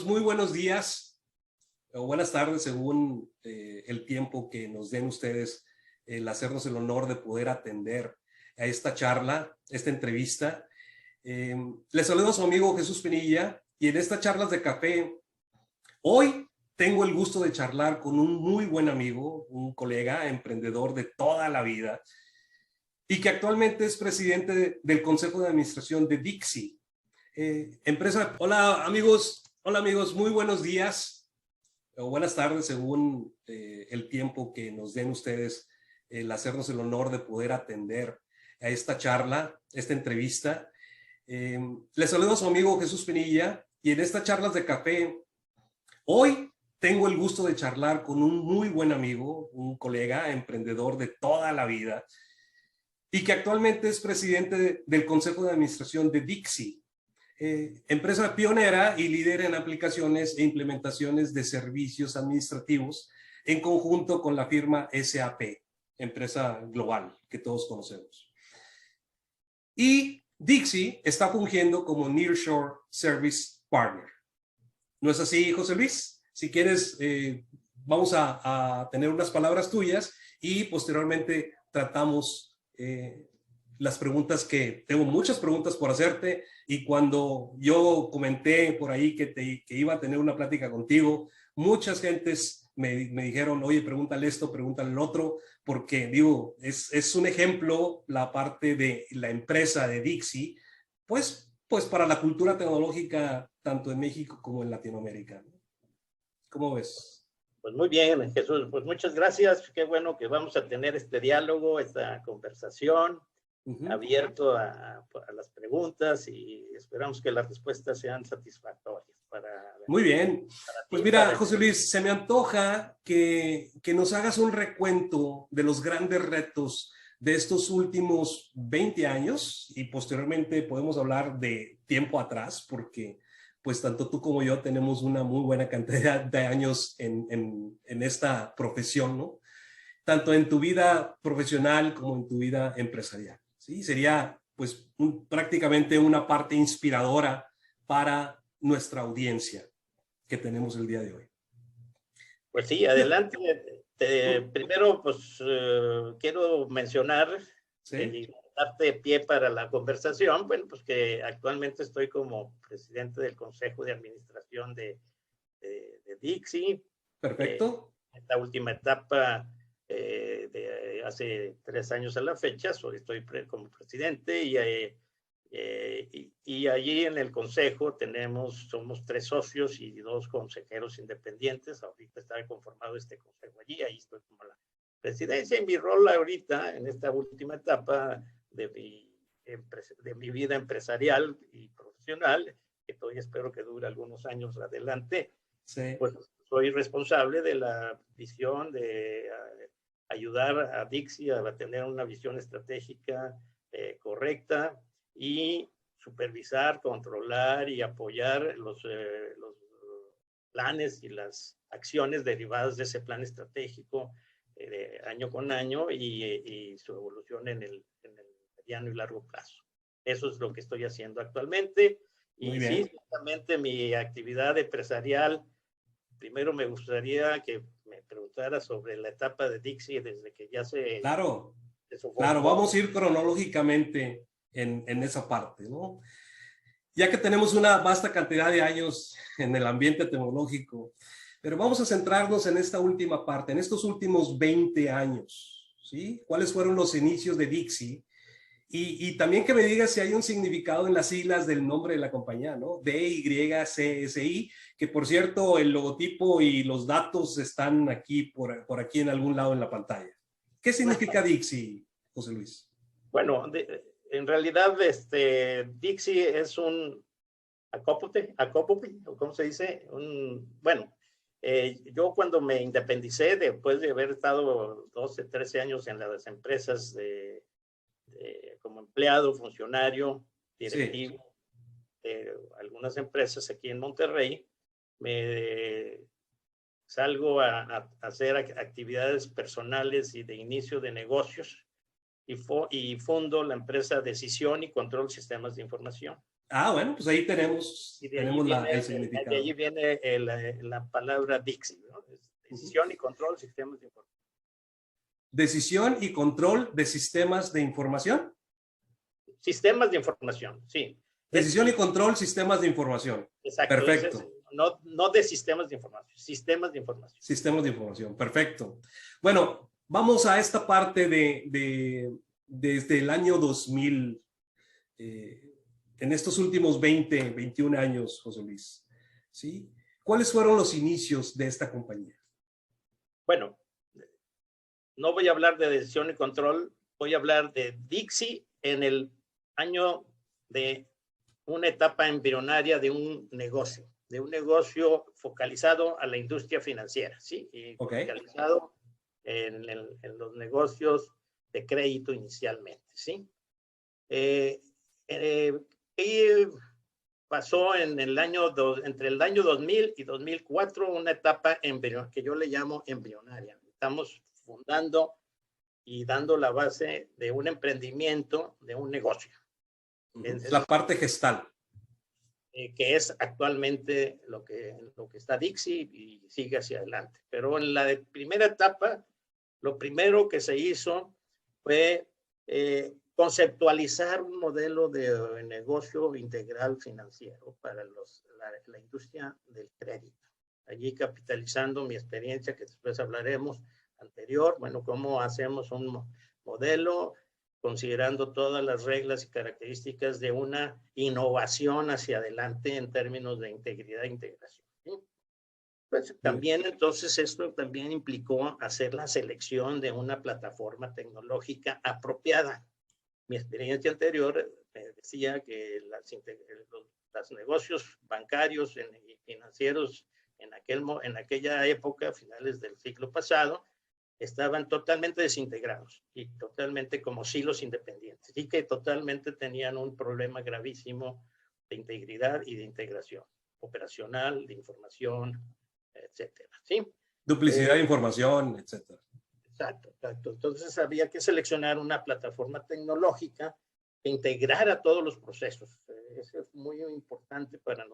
amigos, muy buenos días o buenas tardes según el tiempo que nos den ustedes el hacernos el honor de poder atender a esta charla, esta entrevista. Les saludo a su amigo Jesús Pinilla y en estas charlas de café, hoy tengo el gusto de charlar con un muy buen amigo, un colega, emprendedor de toda la vida y que actualmente es presidente del Consejo de Administración de Dixie. Empresa. Hola amigos, muy buenos días o buenas tardes según el tiempo que nos den ustedes el hacernos el honor de poder atender a esta charla, esta entrevista. Les saludo a su amigo Jesús Pinilla y en estas charlas de café, hoy tengo el gusto de charlar con un muy buen amigo, un colega, emprendedor de toda la vida y que actualmente es presidente del Consejo de Administración de Dixie. Empresa pionera y líder en aplicaciones e implementaciones de servicios administrativos en conjunto con la firma SAP, empresa global que todos conocemos. Y Dixie está fungiendo como Nearshore Service Partner. ¿No es así, José Luis? Si quieres, vamos a tener unas palabras tuyas y posteriormente tratamos las preguntas que tengo muchas preguntas por hacerte y cuando yo comenté por ahí que iba a tener una plática contigo, muchas gentes me dijeron, oye, pregúntale esto, pregúntale el otro, porque digo, es un ejemplo la parte de la empresa de Dixie, pues para la cultura tecnológica tanto en México como en Latinoamérica. ¿Cómo ves? Pues muy bien, Jesús, pues muchas gracias, qué bueno que vamos a tener este diálogo, esta conversación. Abierto a las preguntas y esperamos que las respuestas sean satisfactorias. Muy bien. Pues mira, José Luis, se me antoja que nos hagas un recuento de los grandes retos de estos últimos 20 años y posteriormente podemos hablar de tiempo atrás porque pues tanto tú como yo tenemos una muy buena cantidad de años en esta profesión, ¿no? Tanto en tu vida profesional como en tu vida empresarial. ¿Sí? Sería pues prácticamente una parte inspiradora para nuestra audiencia que tenemos el día de hoy. Pues sí, adelante. Primero, pues quiero mencionar y darte pie para la conversación, bueno, pues que actualmente estoy como presidente del Consejo de Administración de Dixie. Perfecto. Esta última etapa de hace 3 años a la fecha, estoy como presidente y allí en el consejo somos 3 socios y 2 consejeros independientes. Ahorita está conformado este consejo allí, ahí estoy como la presidencia y mi rol ahorita en esta última etapa de mi vida empresarial y profesional, que todavía espero que dure algunos años adelante, sí. Pues soy responsable de la visión de ayudar a Dixie a tener una visión estratégica correcta y supervisar, controlar y apoyar los planes y las acciones derivadas de ese plan estratégico año con año y su evolución en el mediano y largo plazo. Eso es lo que estoy haciendo actualmente. Muy y bien. sí, justamente mi actividad empresarial. Primero me gustaría que me preguntara sobre la etapa de Dixie desde que ya Claro, vamos a ir cronológicamente en esa parte, ¿no? Ya que tenemos una vasta cantidad de años en el ambiente tecnológico, pero vamos a centrarnos en esta última parte, en estos últimos 20 años, ¿sí? ¿Cuáles fueron los inicios de Dixie? Y también que me digas si hay un significado en las siglas del nombre de la compañía, ¿no? DYCSI, que por cierto el logotipo y los datos están aquí por aquí en algún lado en la pantalla. ¿Qué significa Dixie, José Luis? Bueno, en realidad Dixie es un acópope, o ¿cómo se dice? Yo cuando me independicé, después de haber estado 12, 13 años en las empresas como empleado, funcionario, directivo de algunas empresas aquí en Monterrey, me salgo a hacer actividades personales y de inicio de negocios y fundo la empresa Decisión y Control Sistemas de Información. Bueno, pues ahí tenemos, Y de allí viene, el significado. de allí viene la palabra DIXI, ¿no? Decisión y control, sistemas de información. Decisión y control de sistemas de información. Sistemas de información, sí. Decisión y control, sistemas de información. Exacto. Perfecto. No de sistemas de información, sistemas de información. Sistemas de información, perfecto. Bueno, vamos a esta parte desde el año 2000, en estos últimos 20, 21 años, José Luis, ¿sí? ¿Cuáles fueron los inicios de esta compañía? Bueno, no voy a hablar de decisión y control, voy a hablar de DIXI en el año de una etapa embrionaria de un negocio focalizado a la industria financiera, ¿sí? Y focalizado en los negocios de crédito inicialmente, ¿sí? Y pasó entre el año 2000 y 2004 una etapa que yo le llamo embrionaria. Estamos fundando y dando la base de un emprendimiento, de un negocio. La parte gestal. Que es actualmente lo que está DIXI y sigue hacia adelante. Pero en la primera etapa, lo primero que se hizo fue conceptualizar un modelo de negocio integral financiero para la industria del crédito. Allí capitalizando mi experiencia, que después hablaremos, anterior, bueno, cómo hacemos un modelo considerando todas las reglas y características de una innovación hacia adelante en términos de integridad e integración. ¿Sí? Pues también entonces esto también implicó hacer la selección de una plataforma tecnológica apropiada. Mi experiencia anterior me decía que los negocios bancarios y financieros en aquella época, a finales del siglo pasado, estaban totalmente desintegrados y totalmente como silos independientes y que totalmente tenían un problema gravísimo de integridad y de integración operacional, de información, etcétera. ¿Sí? Duplicidad de información, etcétera. Exacto. Entonces había que seleccionar una plataforma tecnológica que integrara todos los procesos. Eso es muy importante para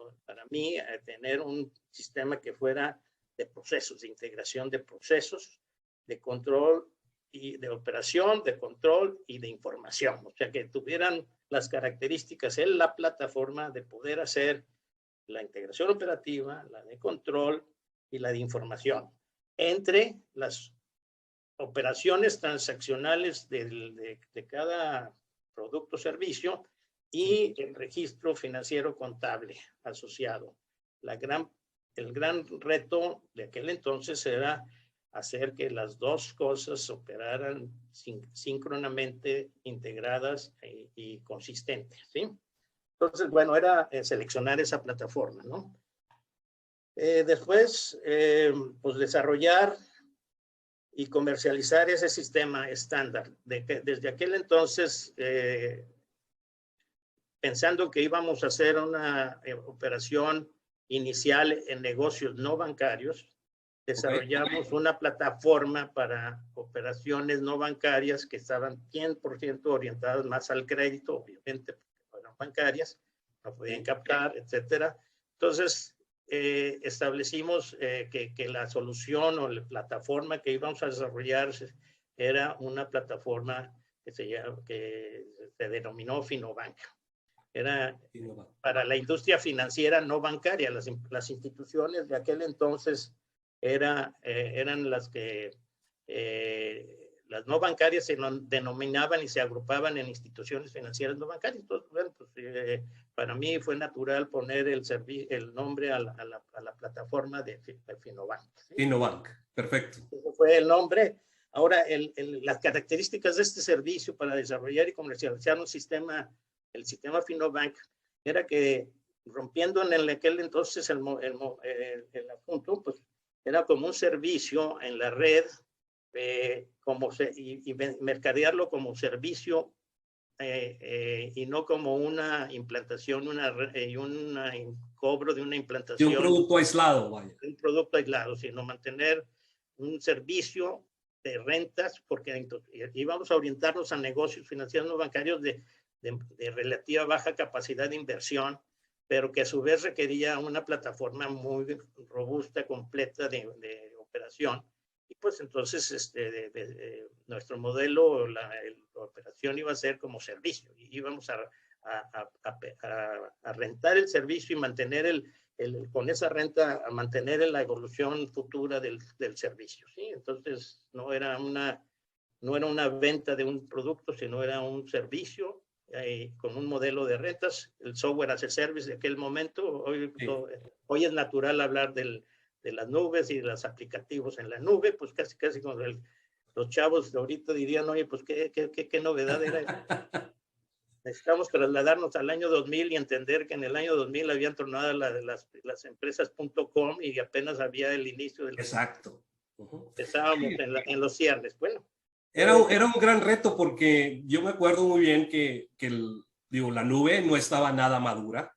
mí, tener un sistema que fuera de procesos, de integración de procesos, de control y de operación, de control y de información. O sea, que tuvieran las características en la plataforma de poder hacer la integración operativa, la de control y la de información entre las operaciones transaccionales de cada producto o servicio y el registro financiero contable asociado. El gran reto de aquel entonces era hacer que las dos cosas operaran síncronamente, integradas y consistentes, ¿sí? Entonces, bueno, era seleccionar esa plataforma, ¿no? Después, pues desarrollar y comercializar ese sistema estándar. Desde aquel entonces, pensando que íbamos a hacer una operación inicial en negocios no bancarios, desarrollamos una plataforma para operaciones no bancarias que estaban 100% orientadas más al crédito, obviamente, porque eran bancarias, no podían captar, etcétera. Entonces, establecimos que la solución o la plataforma que íbamos a desarrollar era una plataforma que se denominó Finobank. Era para la industria financiera no bancaria. Las instituciones de aquel entonces eran las que las no bancarias se denominaban y se agrupaban en instituciones financieras no bancarias. Entonces, bueno, pues, para mí fue natural poner el nombre a la plataforma de Finobank. ¿Sí? Finobank, perfecto. Ese fue el nombre. Ahora, las características de este servicio para desarrollar y comercializar el sistema Finobank era que, rompiendo en aquel entonces el asunto, pues era como un servicio en la red, y mercadearlo como servicio y no como una implantación y un cobro de una implantación. De un producto aislado, vaya. Un producto aislado, sino mantener un servicio de rentas, porque íbamos a orientarnos a negocios financieros no bancarios de relativa baja capacidad de inversión, pero que a su vez requería una plataforma muy robusta, completa de operación. Y pues entonces nuestro modelo, la operación iba a ser como servicio. Y íbamos a rentar el servicio y mantener con esa renta, a mantener la evolución futura del servicio. ¿Sí? Entonces no era una venta de un producto, sino era un servicio con un modelo de rentas, el software as a service de aquel momento. Hoy es natural hablar de las nubes y de los aplicativos en la nube, pues casi con los chavos de ahorita dirían, oye, pues qué novedad era. Necesitamos trasladarnos al año 2000 y entender que en el año 2000 habían tronado las empresas .com y apenas había el inicio del... Exacto. Estábamos en los cierres. Bueno. Era un gran reto porque yo me acuerdo muy bien que la nube no estaba nada madura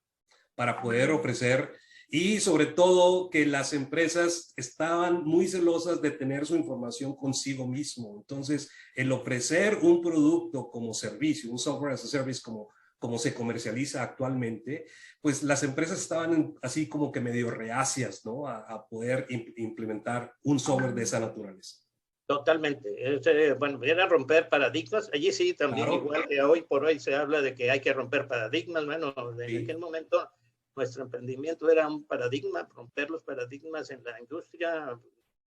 para poder ofrecer, y sobre todo que las empresas estaban muy celosas de tener su información consigo mismo. Entonces, el ofrecer un producto como servicio, un software as a service como se comercializa actualmente, pues las empresas estaban así como que medio reacias, ¿no? A poder implementar un software de esa naturaleza. Totalmente. Bueno, era romper paradigmas. Allí sí, también, claro. Igual que hoy por hoy se habla de que hay que romper paradigmas. Bueno, en aquel momento nuestro emprendimiento era un paradigma, romper los paradigmas en la industria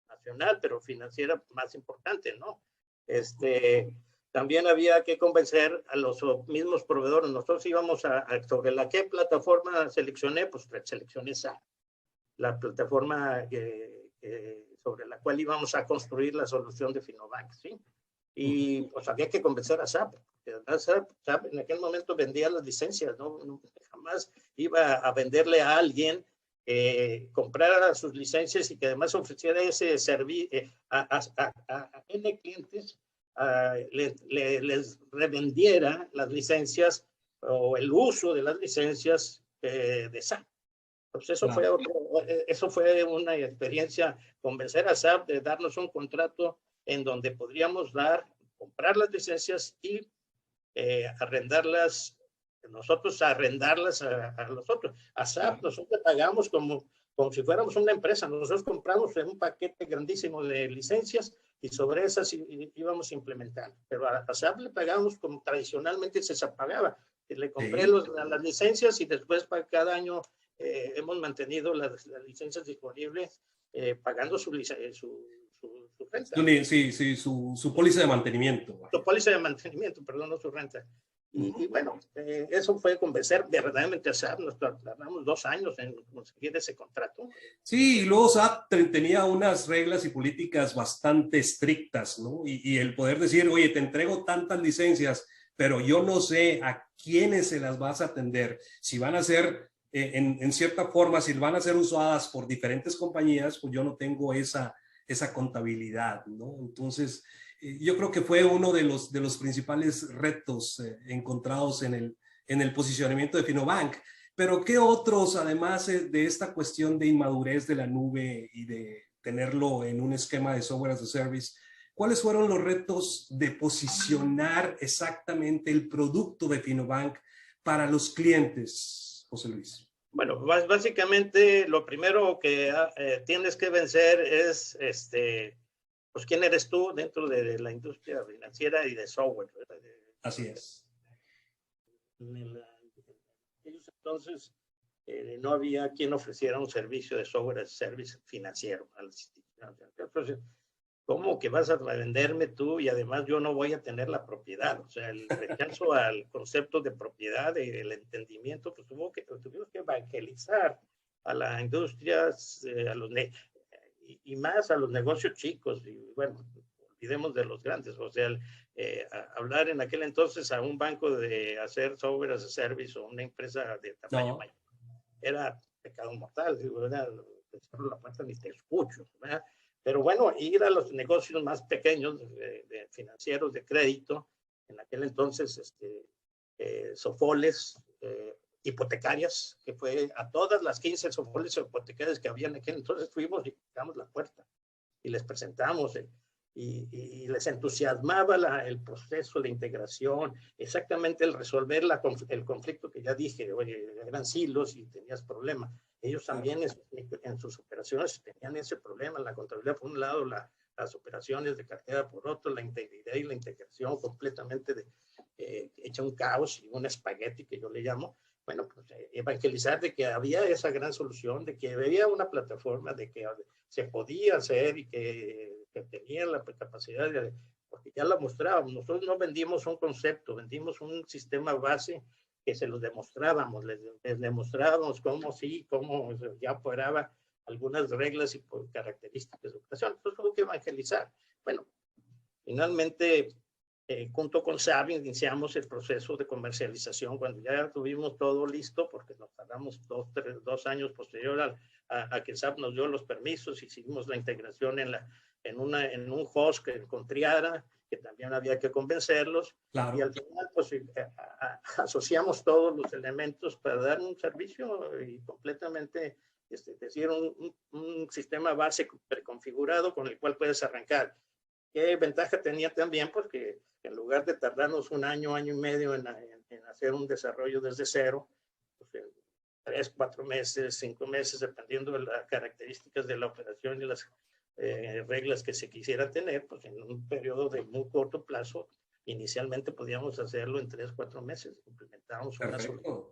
nacional, pero financiera más importante, ¿no? También había que convencer a los mismos proveedores. Nosotros íbamos sobre la qué plataforma seleccioné, pues seleccioné SAP, la plataforma sobre la cual íbamos a construir la solución de Finobank, ¿sí? Y pues había que convencer a SAP, porque además SAP en aquel momento vendía las licencias, ¿no? Jamás iba a venderle a alguien, comprara sus licencias y que además ofreciera ese servicio a N clientes, les revendiera las licencias o el uso de las licencias de SAP. Pues eso fue una experiencia, convencer a SAP de darnos un contrato en donde podríamos comprar las licencias y arrendarlas, nosotros arrendarlas a los otros. A SAP nosotros pagamos como si fuéramos una empresa. Nosotros compramos un paquete grandísimo de licencias y sobre esas íbamos implementando. Pero a SAP le pagamos como tradicionalmente se pagaba. Le compré las licencias y después para cada año hemos mantenido las licencias disponibles pagando su renta. Sí, su póliza de mantenimiento. Su póliza de mantenimiento, perdón, no su renta. Y bueno, eso fue convencer verdaderamente a SAP. Nos tardamos 2 años en conseguir ese contrato. Sí, y luego SAP tenía unas reglas y políticas bastante estrictas, ¿no? Y el poder decir, oye, te entrego tantas licencias, pero yo no sé a quiénes se las vas a atender, si van a ser en cierta forma, si van a ser usadas por diferentes compañías, pues yo no tengo esa contabilidad, ¿no? Entonces, yo creo que fue uno de los principales retos encontrados en el posicionamiento de Finobank. Pero ¿qué otros, además de esta cuestión de inmadurez de la nube y de tenerlo en un esquema de software as a service, cuáles fueron los retos de posicionar exactamente el producto de Finobank para los clientes, José Luis? Bueno, básicamente lo primero que tienes que vencer es, pues, ¿quién eres tú dentro de la industria financiera y de software? Así es. Entonces, no había quien ofreciera un servicio de software as a service financiero a las instituciones. Entonces, ¿cómo que vas a venderme tú y además yo no voy a tener la propiedad? O sea, el rechazo al concepto de propiedad, el entendimiento, pues tuvimos que evangelizar a la industria, y más a los negocios chicos. Y bueno, olvidemos de los grandes. O sea, hablar en aquel entonces a un banco de hacer software as a service o una empresa de tamaño mayor era pecado mortal. Digo, la puerta ni te escucho, ¿verdad? Pero bueno, ir a los negocios más pequeños de financieros de crédito, en aquel entonces, sofoles, hipotecarias, que fue a todas las 15 sofoles hipotecarias que había en aquel entonces, fuimos y tocamos la puerta y les presentamos y les entusiasmaba el proceso de integración, exactamente el resolver el conflicto que ya dije, oye, eran silos y tenías problemas. Ellos también en sus operaciones tenían ese problema, la contabilidad por un lado, las operaciones de cartera por otro, la integridad y la integración completamente hecha un caos y un espagueti que yo le llamo. Bueno, pues evangelizar de que había esa gran solución, de que había una plataforma, de que se podía hacer y que tenía la capacidad de, porque ya la mostrábamos. Nosotros no vendimos un concepto, vendimos un sistema base que se los demostrábamos, les demostrábamos cómo sí, cómo ya operaba algunas reglas y características de operación. Entonces hubo que evangelizar. Bueno, finalmente, junto con SAP iniciamos el proceso de comercialización cuando ya tuvimos todo listo, porque nos tardamos 2 años posterior a que SAP nos dio los permisos, hicimos la integración en un host con Triara, que también había que convencerlos, claro. Y al final pues asociamos todos los elementos para dar un servicio y completamente, decir, un sistema base preconfigurado con el cual puedes arrancar. ¿Qué ventaja tenía también? Porque en lugar de tardarnos un año, año y medio en hacer un desarrollo desde cero, pues en 3, 4 meses, 5 meses, dependiendo de las características de la operación y las reglas que se quisiera tener, pues en un periodo de muy corto plazo, inicialmente podíamos hacerlo en 3, 4 meses, implementábamos una solución.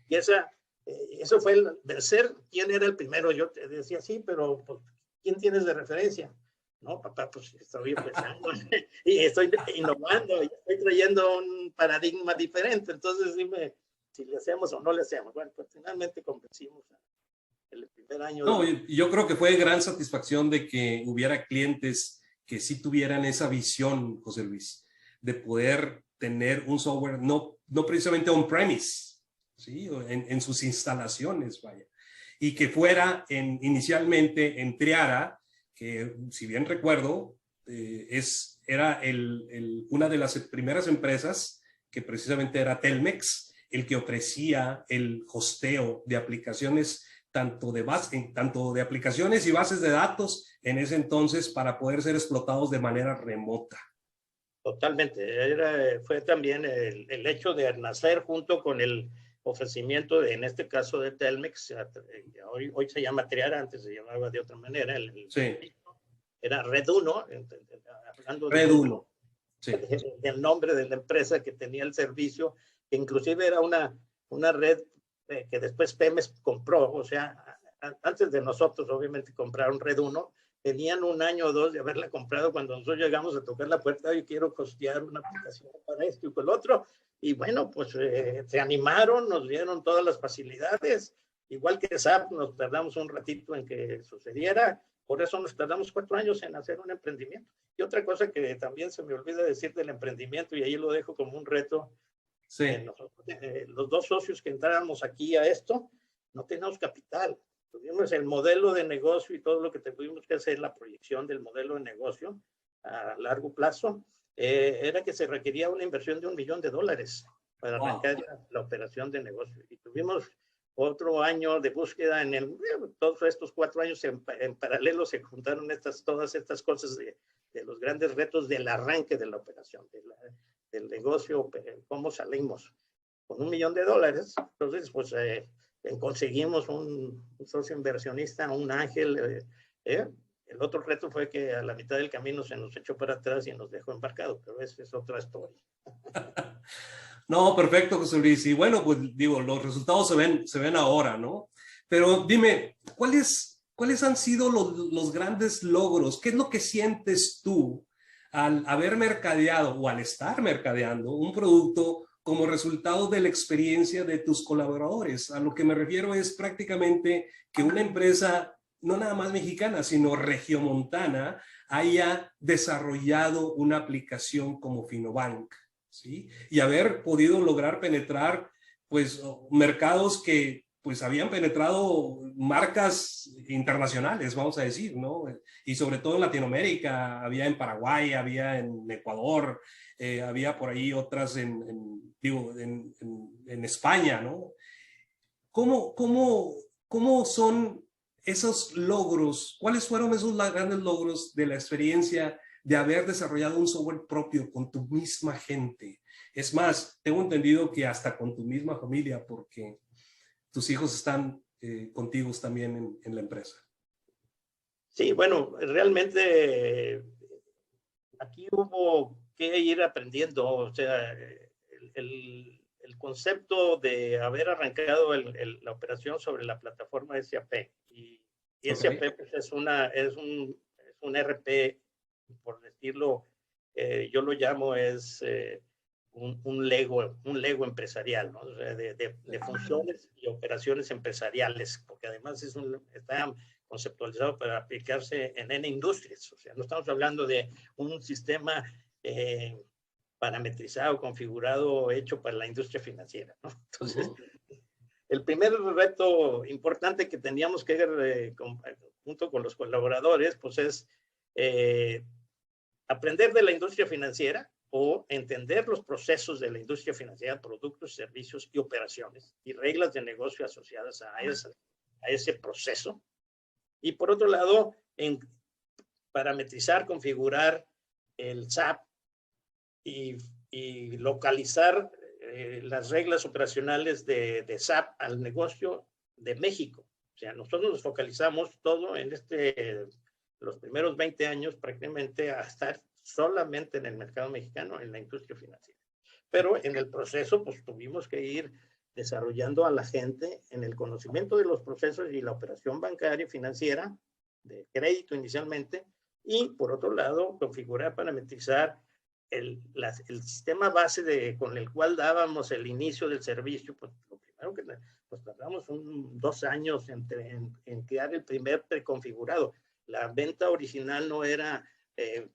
Y eso fue el vencer. ¿Quién era el primero? Yo te decía, sí, pero pues, ¿quién tienes de referencia? No, papá, pues estoy empezando y estoy innovando y estoy trayendo un paradigma diferente. Entonces dime si le hacemos o no le hacemos. Bueno, pues finalmente convencimos el primer año. No, yo creo que fue gran satisfacción de que hubiera clientes que sí tuvieran esa visión, José Luis, de poder tener un software no precisamente on-premise, ¿sí? En sus instalaciones, vaya. Y que fuera inicialmente en Triara, que si bien recuerdo, era una de las primeras empresas que precisamente era Telmex, el que ofrecía el hosteo de aplicaciones, tanto de aplicaciones y bases de datos en ese entonces para poder ser explotados de manera remota. Totalmente. Fue también el hecho de nacer junto con el ofrecimiento, en este caso de Telmex, hoy se llama Triara, antes se llamaba de otra manera, sí. Era Red 1, hablando Red 1, sí. del nombre de la empresa que tenía el servicio, que inclusive era una red que después Pemex compró, o sea, antes de nosotros obviamente compraron Red 1, tenían 1 año o 2 de haberla comprado cuando nosotros llegamos a tocar la puerta, yo quiero costear una aplicación para esto y para el otro, y bueno, pues se animaron, nos dieron todas las facilidades, igual que SAP, nos tardamos un ratito en que sucediera, por eso nos tardamos 4 años en hacer un emprendimiento. Y otra cosa que también se me olvida decir del emprendimiento, y ahí lo dejo como un reto, sí. Los 2 socios que entráramos aquí a esto, no teníamos capital. Tuvimos el modelo de negocio y todo lo que tuvimos que hacer, la proyección del modelo de negocio a largo plazo, era que se requería una inversión de $1 millón para arrancar la operación de negocio. Y tuvimos otro año de búsqueda todos estos 4 años en paralelo se juntaron todas estas cosas de los grandes retos del arranque de la operación, del negocio, cómo salimos con $1 millón. Entonces, pues conseguimos un socio inversionista, un ángel. El otro reto fue que a la mitad del camino se nos echó para atrás y nos dejó embarcados, pero esa es otra historia. No, perfecto, José Luis. Y bueno, pues digo, los resultados se ven ahora, ¿no? Pero dime, ¿cuáles han sido los grandes logros? ¿Qué es lo que sientes tú al haber mercadeado o al estar mercadeando un producto como resultado de la experiencia de tus colaboradores? A lo que me refiero es prácticamente que una empresa, no nada más mexicana, sino regiomontana, haya desarrollado una aplicación como Finobank, ¿sí? Y haber podido lograr penetrar, pues, mercados que, pues, habían penetrado marcas internacionales, vamos a decir, ¿no? Y sobre todo en Latinoamérica, había en Paraguay, había en Ecuador, había por ahí otras en España, ¿no? ¿Cómo son esos logros? ¿Cuáles fueron esos grandes logros de la experiencia de haber desarrollado un software propio con tu misma gente. Es más, tengo entendido que hasta con tu misma familia, porque tus hijos están contigo también en la empresa. Sí, bueno, realmente aquí hubo que ir aprendiendo, o sea, el concepto de haber arrancado la operación sobre la plataforma SAP. Y SAP pues, es un RP, por decirlo, yo lo llamo un Lego empresarial, ¿no? O sea, de funciones y operaciones empresariales, porque además está conceptualizado para aplicarse en N industrias. O sea, no estamos hablando de un sistema parametrizado, configurado, hecho para la industria financiera, ¿no? Entonces, el primer reto importante que teníamos que, junto con los colaboradores, pues es aprender de la industria financiera o entender los procesos de la industria financiera, productos, servicios y operaciones y reglas de negocio asociadas a ese proceso. Y por otro lado, parametrizar, configurar el SAP y localizar las reglas operacionales de SAP al negocio de México. O sea, nosotros nos focalizamos todo en los primeros 20 años prácticamente a estar solamente en el mercado mexicano, en la industria financiera. Pero en el proceso, pues tuvimos que ir desarrollando a la gente en el conocimiento de los procesos y la operación bancaria y financiera, de crédito inicialmente, y por otro lado, configurar, parametrizar el sistema base con el cual dábamos el inicio del servicio. Pues lo primero que pues tardamos 2 años en crear el primer preconfigurado. La venta original no era,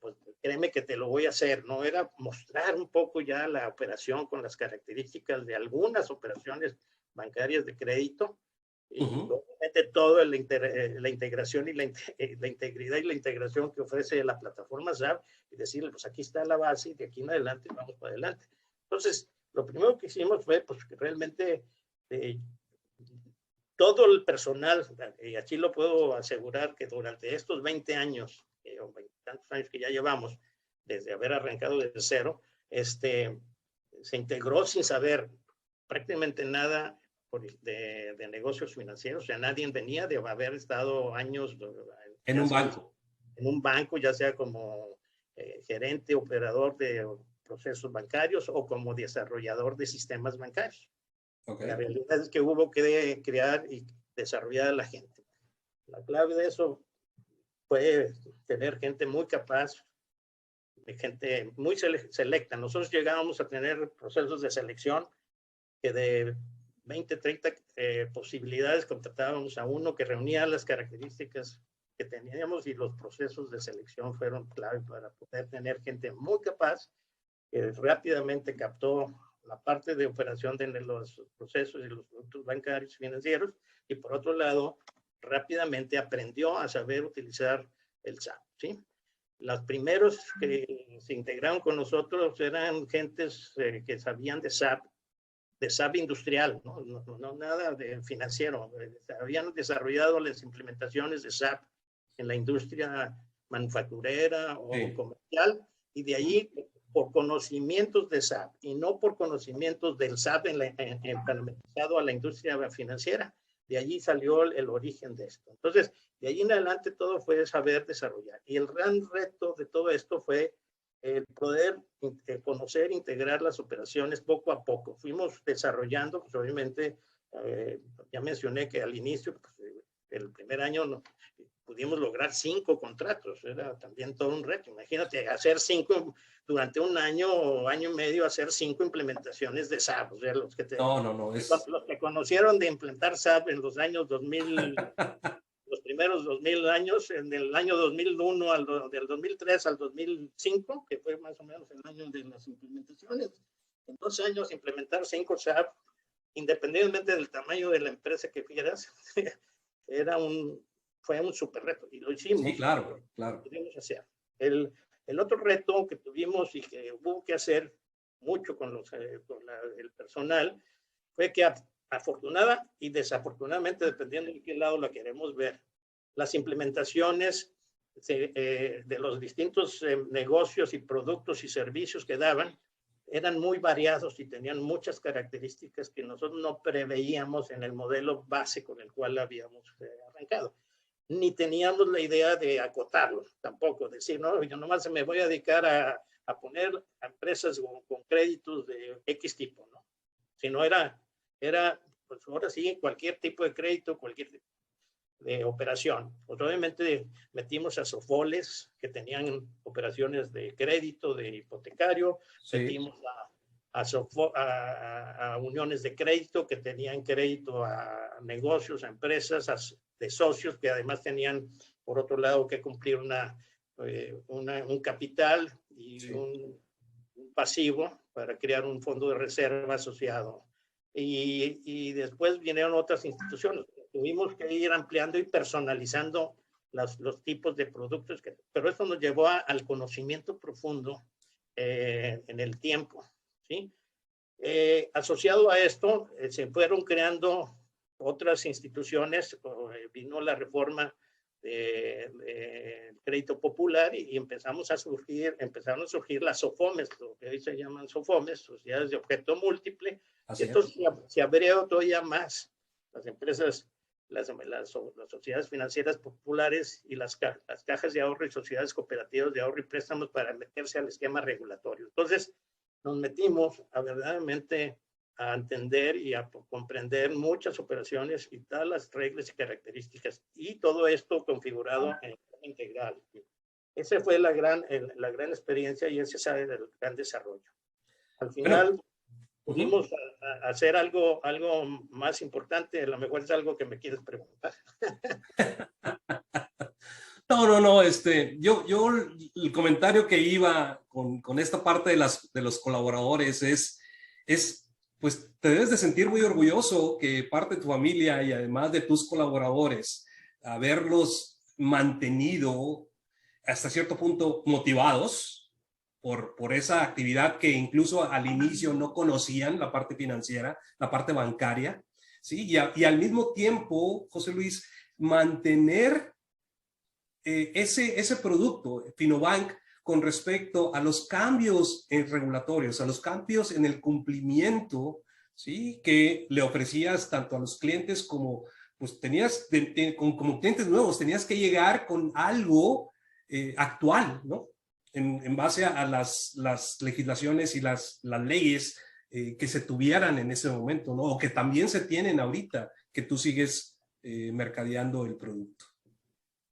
pues créeme que te lo voy a hacer, no era mostrar un poco ya la operación con las características de algunas operaciones bancarias de crédito, y obviamente toda la integración y la integridad y la integración que ofrece la plataforma SAP, y decirle, pues aquí está la base y de aquí en adelante vamos para adelante. Entonces, lo primero que hicimos fue, pues que realmente todo el personal, y aquí lo puedo asegurar, que durante estos 20 años, o 20 tantos años que ya llevamos, desde haber arrancado desde cero, se integró sin saber prácticamente nada de negocios financieros. O sea, nadie venía de haber estado años en un banco. En un banco, ya sea como gerente, operador de procesos bancarios o como desarrollador de sistemas bancarios. La realidad es que hubo que crear y desarrollar a la gente. La clave de eso fue tener gente muy capaz, gente muy selecta. Nosotros llegábamos a tener procesos de selección que de 20, 30 posibilidades contratábamos a uno que reunía las características que teníamos, y los procesos de selección fueron clave para poder tener gente muy capaz que rápidamente captó la parte de operación de los procesos y los productos bancarios y financieros, y por otro lado rápidamente aprendió a saber utilizar el SAP, ¿sí? Los primeros que se integraron con nosotros eran gentes que sabían de SAP industrial, no nada de financiero. Habían desarrollado las implementaciones de SAP en la industria manufacturera o comercial, y de ahí, por conocimientos de SAP y no por conocimientos del SAP parametrizado a la industria financiera, de allí salió el origen de esto. Entonces, de allí en adelante todo fue saber desarrollar. Y el gran reto de todo esto fue el poder conocer, integrar las operaciones poco a poco. Fuimos desarrollando, pues obviamente, ya mencioné que al inicio, pues, el primer año pudimos lograr 5 contratos. Era también todo un reto. Imagínate, hacer 5 durante un año o año y medio, hacer 5 implementaciones de SAP. O sea, los que los que conocieron de implementar SAP en los años 2000, los primeros 2000 años, en el año 2001, del 2003 al 2005, que fue más o menos el año de las implementaciones. En 2 años implementar 5 SAP, independientemente del tamaño de la empresa que quieras, fue un súper reto, y lo hicimos. Sí, claro. Lo pudimos hacer. El otro reto que tuvimos y que hubo que hacer mucho con el personal fue que, afortunada y desafortunadamente, dependiendo de qué lado la queremos ver, las implementaciones de los distintos negocios y productos y servicios que daban, eran muy variados y tenían muchas características que nosotros no preveíamos en el modelo base con el cual habíamos arrancado. Ni teníamos la idea de acotarlo tampoco, decir, no, yo nomás me voy a dedicar a poner a empresas con créditos de X tipo, ¿no? Sino era pues ahora sí, cualquier tipo de crédito, cualquier tipo de operación. Pues obviamente metimos a Sofoles, que tenían operaciones de crédito, de hipotecario, sí. Metimos a uniones de crédito, que tenían crédito a negocios, a empresas, de socios, que además tenían, por otro lado, que cumplir un capital y sí. un pasivo para crear un fondo de reserva asociado. Y después vinieron otras instituciones. Tuvimos que ir ampliando y personalizando los tipos de productos, pero eso nos llevó al conocimiento profundo en el tiempo, ¿sí? Asociado a esto, se fueron creando otras instituciones, vino la reforma del crédito popular y empezaron a surgir las SOFOMES, lo que hoy se llaman SOFOMES, sociedades de objeto múltiple. Esto se abrió todavía más. Las empresas, las sociedades financieras populares y las cajas de ahorro y sociedades cooperativas de ahorro y préstamos para meterse al esquema regulatorio. Entonces, nos metimos verdaderamente a entender y a comprender muchas operaciones y todas las reglas y características, y todo esto configurado en forma integral. Esa fue la gran experiencia y ese es el gran desarrollo. Al final, pudimos hacer algo más importante. A lo mejor es algo que me quieres preguntar. No, yo el comentario que iba con esta parte de los colaboradores es, pues te debes de sentir muy orgulloso que parte de tu familia y además de tus colaboradores, haberlos mantenido hasta cierto punto motivados por esa actividad que incluso al inicio no conocían, la parte financiera, la parte bancaria, ¿sí? Y al mismo tiempo, José Luis, mantener ese producto, Finobank, con respecto a los cambios regulatorios, a los cambios en el cumplimiento, ¿sí? Que le ofrecías tanto a los clientes como, pues tenías, como clientes nuevos, tenías que llegar con algo actual, ¿no? En base a las legislaciones y las leyes que se tuvieran en ese momento, ¿no? O que también se tienen ahorita, que tú sigues mercadeando el producto.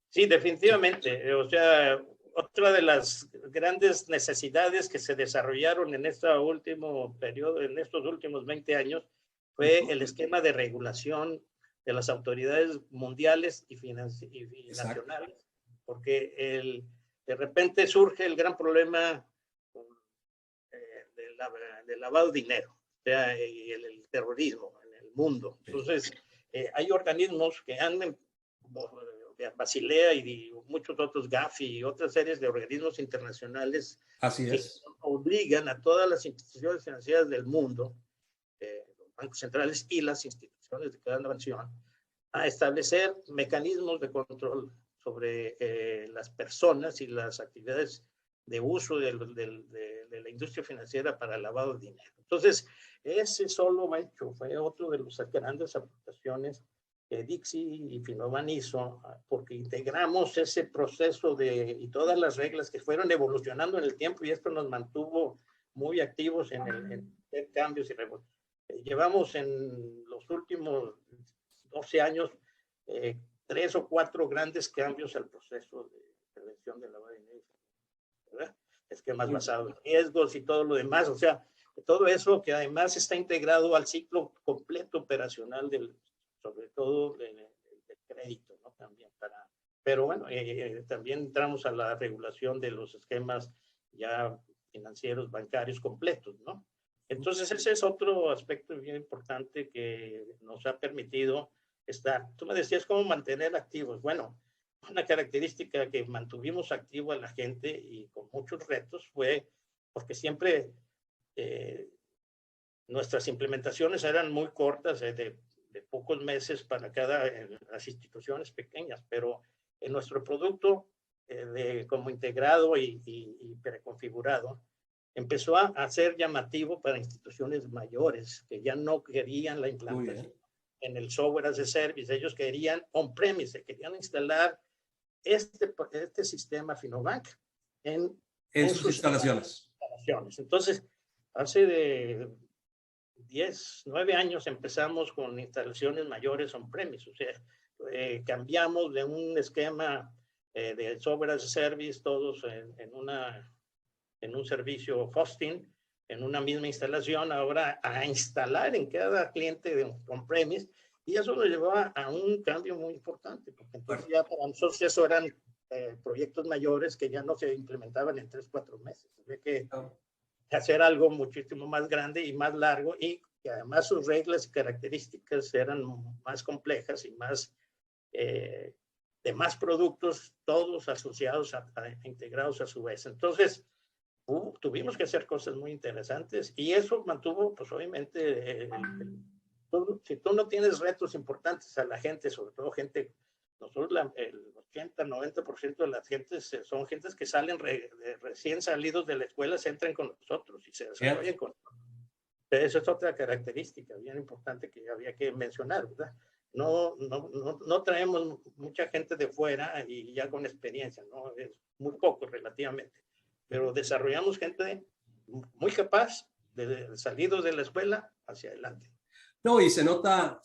Sí, definitivamente. O sea, otra de las grandes necesidades que se desarrollaron en este último periodo, en estos últimos 20 años, fue el esquema de regulación de las autoridades mundiales y nacionales, porque de repente surge el gran problema del lavado de dinero, o sea, y el terrorismo en el mundo. Entonces, hay organismos que han Basilea y muchos otros GAFI y otras series de organismos internacionales que obligan a todas las instituciones financieras del mundo, los bancos centrales y las instituciones de cada nación, a establecer mecanismos de control sobre las personas y las actividades de uso de la industria financiera para el lavado de dinero. Entonces, ese solo hecho fue otro de las grandes aportaciones que Dixie y Finoban hizo, porque integramos ese proceso y todas las reglas que fueron evolucionando en el tiempo, y esto nos mantuvo muy activos en cambios y revoluciones. Llevamos en los últimos 12 años 3 o 4 grandes cambios al proceso de prevención del lavado de dinero, ¿verdad? Esquemas basados en riesgos y todo lo demás, o sea, todo eso que además está integrado al ciclo completo operacional sobre todo del crédito, ¿no? También pero bueno, también entramos a la regulación de los esquemas ya financieros, bancarios completos, ¿no? Entonces ese es otro aspecto bien importante que nos ha permitido estar. Tú me decías cómo mantener activos. Bueno, una característica que mantuvimos activo a la gente y con muchos retos fue porque siempre nuestras implementaciones eran muy cortas, de pocos meses para las instituciones pequeñas, pero en nuestro producto como integrado y preconfigurado, empezó a ser llamativo para instituciones mayores que ya no querían la implantación en el software as a service. Ellos querían on-premise, querían instalar este sistema Finobank en sus instalaciones. Entonces, hace de 9 años empezamos con instalaciones mayores on-premise. O sea, cambiamos de un esquema de software as a service, todos en un servicio hosting, en una misma instalación, ahora a instalar en cada cliente de on-premise, y eso nos llevó a un cambio muy importante, porque entonces ya para nosotros eso eran proyectos mayores que ya no se implementaban en 3-4 meses. Había que hacer algo muchísimo más grande y más largo, y que además sus reglas y características eran más complejas y más de más productos, todos asociados integrados a su vez. Entonces, tuvimos que hacer cosas muy interesantes, y eso mantuvo, pues obviamente, si tú no tienes retos importantes a la gente, sobre todo gente, nosotros el 80-90% de las gentes son gentes que salen recién salidos de la escuela, se entran con nosotros y se desarrollan con nosotros. Esa es otra característica bien importante que había que mencionar, ¿verdad? No traemos mucha gente de fuera y ya con experiencia, ¿no? Es muy poco relativamente, pero desarrollamos gente muy capaz de salidos de la escuela hacia adelante. No, y se nota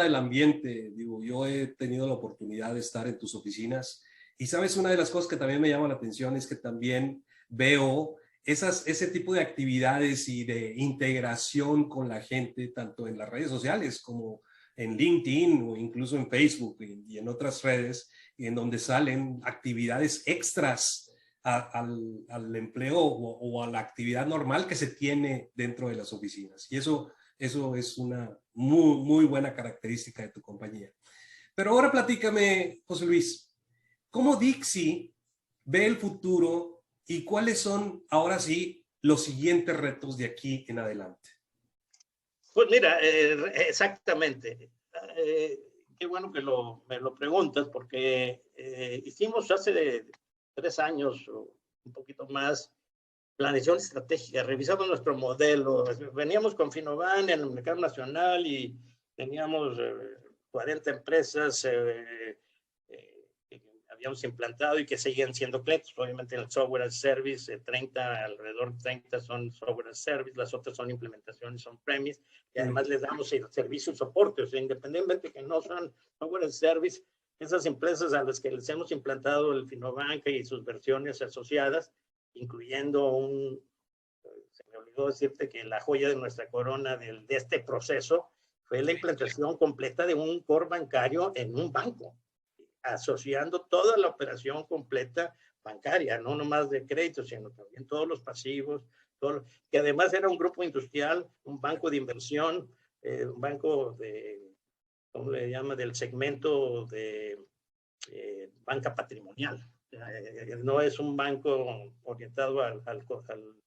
el ambiente. Digo, yo he tenido la oportunidad de estar en tus oficinas, y sabes, una de las cosas que también me llama la atención es que también veo ese tipo de actividades y de integración con la gente, tanto en las redes sociales como en LinkedIn o incluso en Facebook y en otras redes, en donde salen actividades extras al empleo o a la actividad normal que se tiene dentro de las oficinas. Y eso es una muy, muy buena característica de tu compañía. Pero ahora platícame, José Luis, ¿cómo Dixie ve el futuro y cuáles son, ahora sí, los siguientes retos de aquí en adelante? Pues mira, exactamente. Qué bueno que me lo preguntas, porque hicimos hace 3 años o un poquito más planeación estratégica, revisamos nuestro modelo. Veníamos con Finoban en el mercado nacional y teníamos 40 empresas que habíamos implantado y que seguían siendo clientes. Obviamente en el software as a service, alrededor de 30 son software as a service, las otras son implementaciones on-premise, y además les damos el servicio y soporte. O sea, independientemente que no son software as a service, esas empresas a las que les hemos implantado el Finobank y sus versiones asociadas, incluyendo se me olvidó decirte que la joya de nuestra corona de este proceso fue la implantación completa de un core bancario en un banco, asociando toda la operación completa bancaria, no nomás de crédito, sino también todos los pasivos, que además era un grupo industrial, un banco de inversión, un banco ¿cómo le llama? Del segmento de banca patrimonial. No es un banco orientado al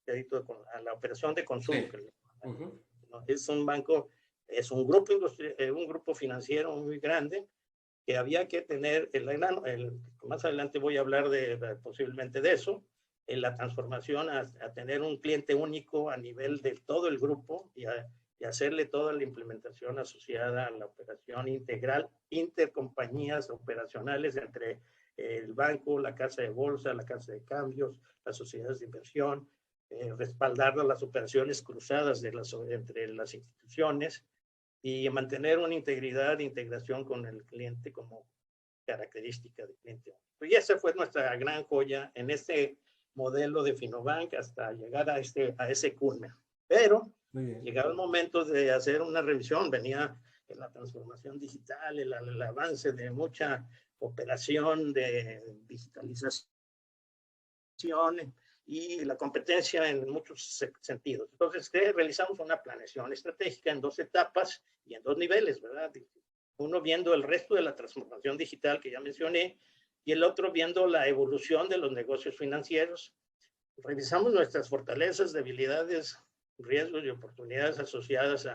crédito, a la operación de consumo. Sí. No, es un banco, es un grupo un grupo financiero muy grande que había que tener, más adelante voy a hablar posiblemente de eso, en la transformación a tener un cliente único a nivel de todo el grupo y hacerle toda la implementación asociada a la operación integral, intercompañías operacionales entre el banco, la casa de bolsa, la casa de cambios, las sociedades de inversión, respaldar las operaciones cruzadas entre las instituciones y mantener una integridad e integración con el cliente como característica del cliente. Y esa fue nuestra gran joya en este modelo de Finobank hasta llegar a ese culmen. Pero llegaba el momento de hacer una revisión, venía la transformación digital, el avance de mucha operación de digitalización y la competencia en muchos sentidos. Entonces, realizamos una planeación estratégica en 2 etapas y en 2 niveles, ¿verdad? Uno viendo el resto de la transformación digital que ya mencioné y el otro viendo la evolución de los negocios financieros. Revisamos nuestras fortalezas, debilidades, riesgos y oportunidades asociadas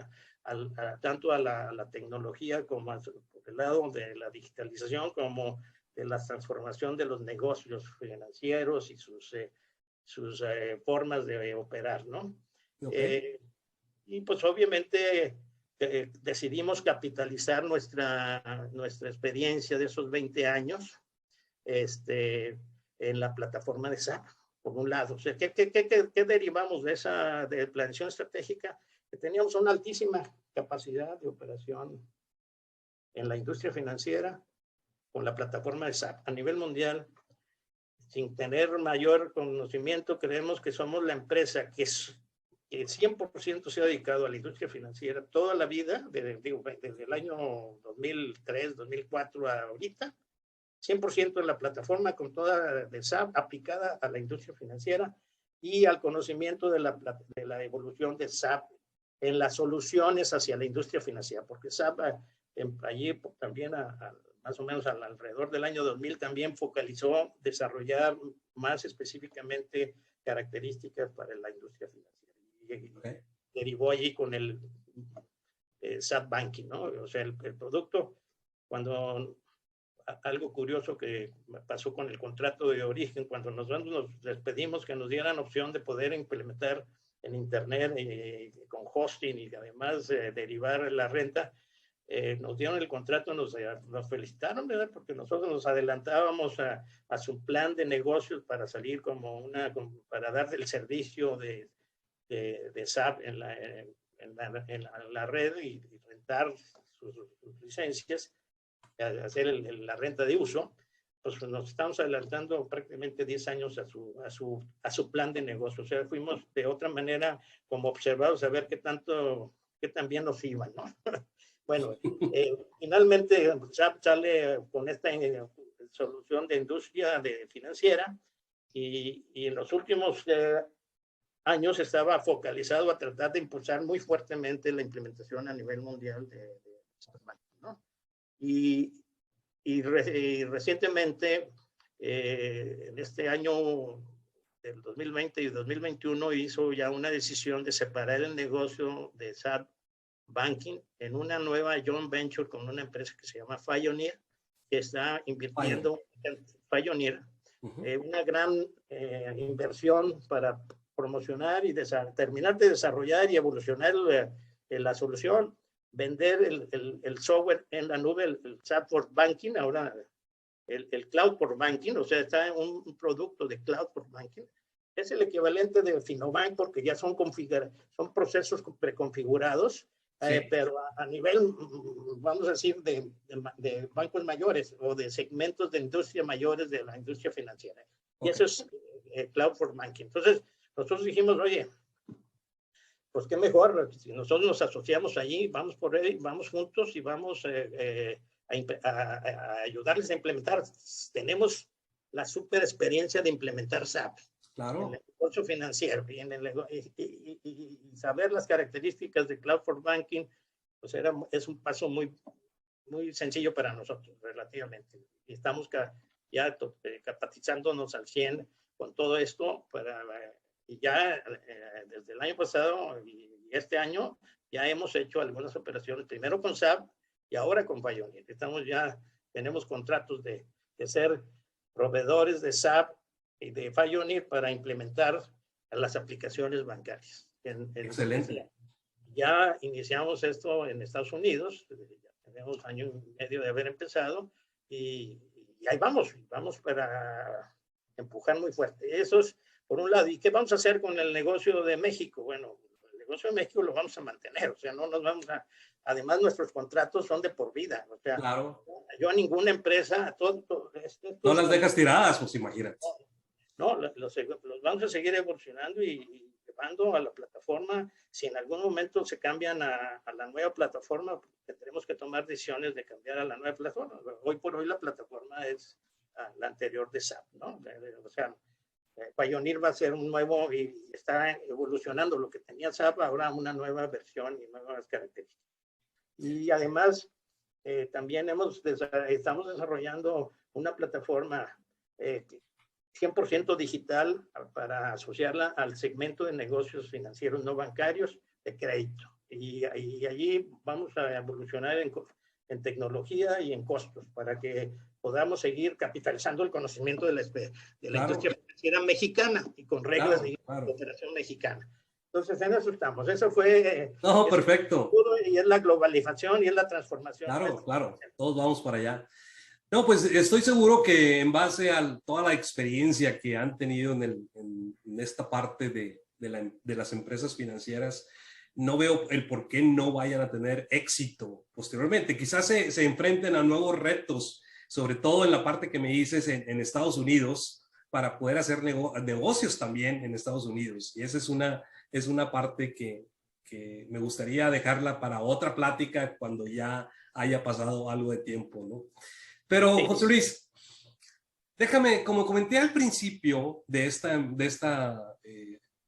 tanto a la tecnología como por el lado de la digitalización, como la transformación de los negocios financieros y sus formas de operar, ¿no? Okay. Y pues obviamente decidimos capitalizar nuestra experiencia de esos 20 años en la plataforma de SAP, por un lado. O sea, ¿qué derivamos de planeación estratégica? Que teníamos una altísima capacidad de operación en la industria financiera con la plataforma de SAP a nivel mundial. Sin tener mayor conocimiento, creemos que somos la empresa que 100% se ha dedicado a la industria financiera toda la vida, desde el año 2003, 2004 a ahorita, 100% en la plataforma con toda de SAP aplicada a la industria financiera y al conocimiento de la evolución de SAP en las soluciones hacia la industria financiera, porque SAP allí también más o menos alrededor del año 2000 también focalizó desarrollar más específicamente características para la industria financiera. Y derivó allí con el SAP Banking, ¿no? O sea, el producto, cuando algo curioso que pasó con el contrato de origen, cuando nosotros nos les pedimos que nos dieran opción de poder implementar en Internet con hosting y además derivar la renta, nos dieron el contrato, nos felicitaron, ¿verdad? Porque nosotros nos adelantábamos a su plan de negocios para salir para dar el servicio de SAP en la red y rentar sus licencias, hacer la renta de uso. Pues nos estamos adelantando prácticamente 10 años a su plan de negocio. O sea, fuimos de otra manera como observados a ver qué tan bien nos iban, ¿no? Bueno, finalmente SAP sale con esta solución de industria financiera y en los últimos años estaba focalizado a tratar de impulsar muy fuertemente la implementación a nivel mundial de SAP, ¿no? Y recientemente, en este año del 2020 y 2021, hizo ya una decisión de separar el negocio de SAP Banking en una nueva joint venture con una empresa que se llama Fioneer, que está invirtiendo una gran inversión para promocionar y terminar de desarrollar y evolucionar la solución, vender el software en la nube, el SAP for Banking, ahora el Cloud for Banking, o sea, está un producto de Cloud for Banking. Es el equivalente de Finobank porque ya son procesos preconfigurados, sí. Pero a nivel, vamos a decir, de bancos mayores o de segmentos de industria mayores de la industria financiera. Okay. Y eso es Cloud for Banking. Entonces, nosotros dijimos, oye, pues qué mejor, si nosotros nos asociamos allí, vamos por ahí, vamos juntos y vamos a ayudarles a implementar. Tenemos la super experiencia de implementar SAP. Claro. En el negocio financiero y saber las características de Cloud for Banking, pues es un paso muy, muy sencillo para nosotros, relativamente. Y estamos ya capacitándonos al 100 con todo esto y ya desde el año pasado y este año ya hemos hecho algunas operaciones, primero con SAP y ahora con Fioneer. Tenemos contratos de ser proveedores de SAP y de Fioneer para implementar las aplicaciones bancarias. Excelente. Ya iniciamos esto en Estados Unidos, ya tenemos año y medio de haber empezado y ahí vamos para empujar muy fuerte. Eso es por un lado. ¿Y qué vamos a hacer con el negocio de México? Bueno, el negocio de México lo vamos a mantener, o sea, no nos vamos a... Además, nuestros contratos son de por vida, o sea, claro. Yo a ninguna empresa... no las dejas tiradas, pues imagínate. No, los vamos a seguir evolucionando y llevando a la plataforma. Si en algún momento se cambian a la nueva plataforma, tendremos que tomar decisiones de cambiar a la nueva plataforma. Hoy por hoy la plataforma es la anterior de SAP, ¿no? O sea, Fioneer va a ser un nuevo y está evolucionando lo que tenía SAP, ahora una nueva versión y nuevas características. Y además, también estamos desarrollando una plataforma 100% digital para asociarla al segmento de negocios financieros no bancarios de crédito. Y allí vamos a evolucionar en tecnología y en costos para que podamos seguir capitalizando el conocimiento de la Claro. industria financiera mexicana y con reglas Claro, de claro. operación mexicana. Entonces, en eso estamos. Eso fue... No, perfecto. Y es la globalización y es la transformación. Claro, claro. Todos vamos para allá. No, pues estoy seguro que en base a toda la experiencia que han tenido en esta parte de las empresas financieras, no veo el por qué no vayan a tener éxito posteriormente. Quizás se enfrenten a nuevos retos, sobre todo en la parte que me dices en Estados Unidos, para poder hacer negocios también en Estados Unidos. Y esa es una parte que me gustaría dejarla para otra plática cuando ya haya pasado algo de tiempo, ¿no? Pero, Sí. José Luis, déjame, como comenté al principio de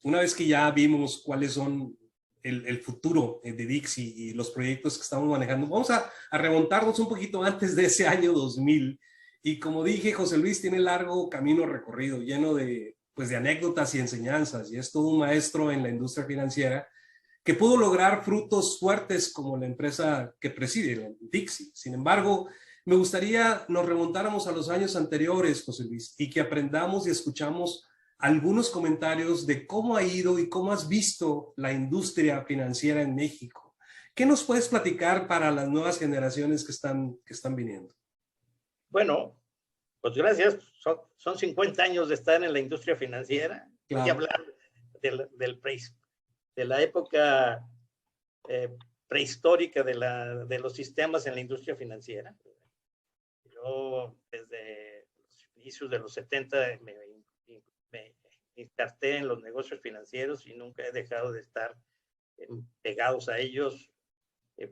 una vez que ya vimos cuáles son el futuro de Dixie y los proyectos que estamos manejando, vamos a remontarnos un poquito antes de ese año 2000. Y como dije, José Luis tiene largo camino recorrido, lleno pues, de anécdotas y enseñanzas, y es todo un maestro en la industria financiera que pudo lograr frutos fuertes como la empresa que preside, Dixie. Sin embargo, me gustaría nos remontáramos a los años anteriores, José Luis, y que aprendamos y escuchamos algunos comentarios de cómo ha ido y cómo has visto la industria financiera en México. ¿Qué nos puedes platicar para las nuevas generaciones que están viniendo? Bueno, pues gracias. Son 50 años de estar en la industria financiera. Claro. Voy a hablar de la época prehistórica de los sistemas en la industria financiera. Yo desde los inicios de los 70 me inserté en los negocios financieros y nunca he dejado de estar pegados a ellos.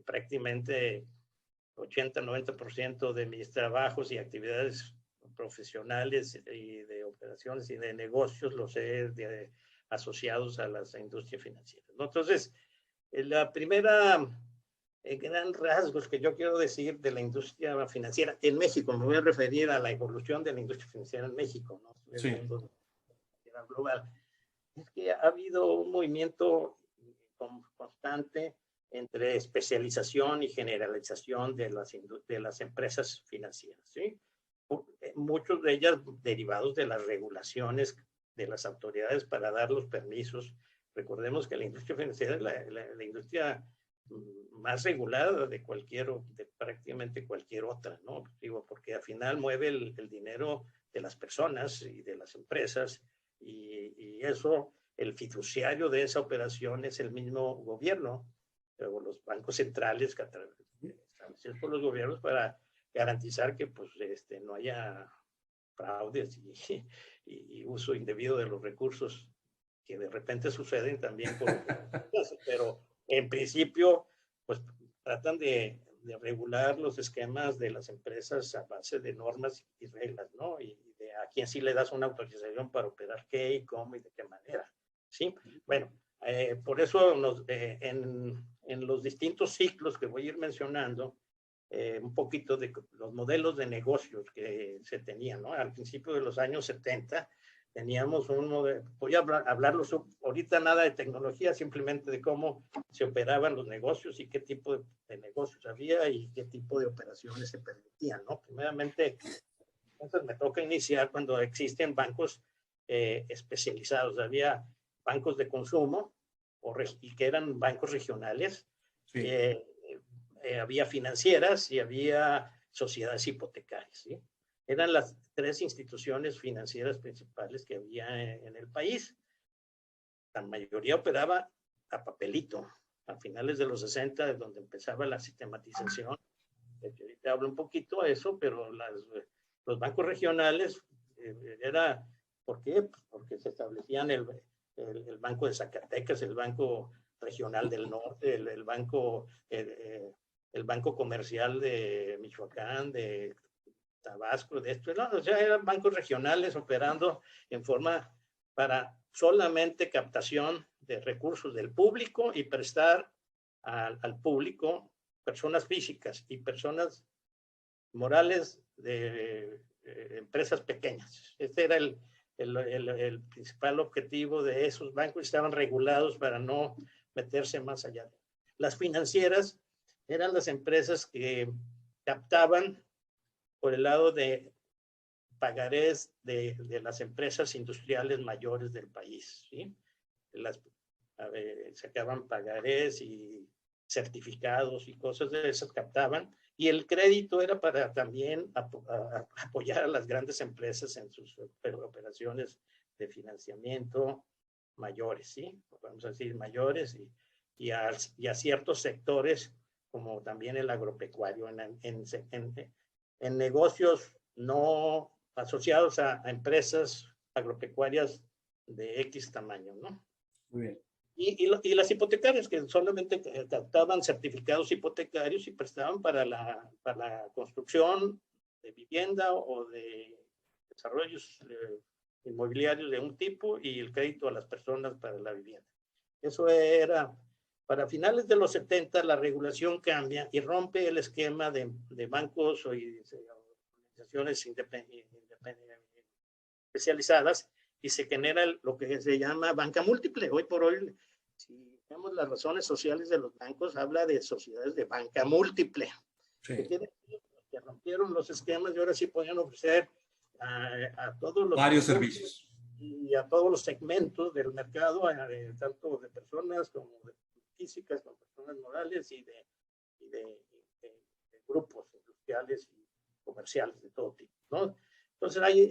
Prácticamente 80-90% de mis trabajos y actividades profesionales y de operaciones y de negocios los he asociados a las industrias financieras, ¿no? Entonces, la primera gran rasgos que yo quiero decir de la industria financiera en México, me voy a referir a la evolución de la industria financiera en México, ¿no? Sí. El mundo global, es que ha habido un movimiento constante entre especialización y generalización de las empresas financieras, ¿sí? Muchos de ellas derivados de las regulaciones de las autoridades para dar los permisos. Recordemos que la industria financiera es la industria más regulada de prácticamente cualquier otra, ¿no? Digo, porque al final mueve el dinero de las personas y de las empresas, y eso, el fiduciario de esa operación es el mismo gobierno o los bancos centrales establecidos por los gobiernos para garantizar que pues, no haya fraudes y uso indebido de los recursos que de repente suceden también pero en principio pues tratan de regular los esquemas de las empresas a base de normas y reglas, ¿no? Y de a quién sí le das una autorización para operar qué y cómo y de qué manera, ¿sí? Bueno, por eso en los distintos ciclos que voy a ir mencionando, un poquito de los modelos de negocios que se tenían, ¿no? Al principio de los años 70 teníamos un modelo, voy a hablarlos ahorita nada de tecnología, simplemente de cómo se operaban los negocios y qué tipo de negocios había y qué tipo de operaciones se permitían, ¿no? Primeramente, entonces me toca iniciar cuando existen bancos especializados. Había bancos de consumo y que eran bancos regionales. Sí. Había financieras y había sociedades hipotecarias, ¿sí? Eran las tres instituciones financieras principales que había en el país. La mayoría operaba a papelito. A finales de los 60 es donde empezaba la sistematización. Ahorita hablo un poquito de eso, pero los bancos regionales ¿por qué? Porque se establecían el Banco de Zacatecas, el Banco Regional del Norte, el Banco Comercial de Michoacán, de Tabasco, de esto, ¿no? O sea, eran bancos regionales operando en forma para solamente captación de recursos del público y prestar al público, personas físicas y personas morales de empresas pequeñas. Este era el principal objetivo de esos bancos. Estaban regulados para no meterse más allá. Las financieras eran las empresas que captaban por el lado de pagarés de las empresas industriales mayores del país, ¿sí? Sacaban pagarés y certificados y cosas de esas captaban, y el crédito era para también apoyar a las grandes empresas en sus operaciones de financiamiento mayores, ¿sí? Vamos a decir mayores, y a ciertos sectores como también el agropecuario, en negocios no asociados a empresas agropecuarias de X tamaño, ¿no? Muy bien. Y las hipotecarias, que solamente captaban certificados hipotecarios y prestaban para la construcción de vivienda o de desarrollos inmobiliarios de un tipo, y el crédito a las personas para la vivienda. Eso era, para finales de los 70, la regulación cambia y rompe el esquema de bancos o organizaciones especializadas, y se genera lo que se llama banca múltiple. Hoy por hoy, si vemos las razones sociales de los bancos, habla de sociedades de banca múltiple. Sí. Que rompieron los esquemas y ahora sí podían ofrecer a todos los varios servicios y a todos los segmentos del mercado, tanto de personas como de físicas, como personas morales y de grupos industriales y comerciales de todo tipo, ¿no? Entonces hay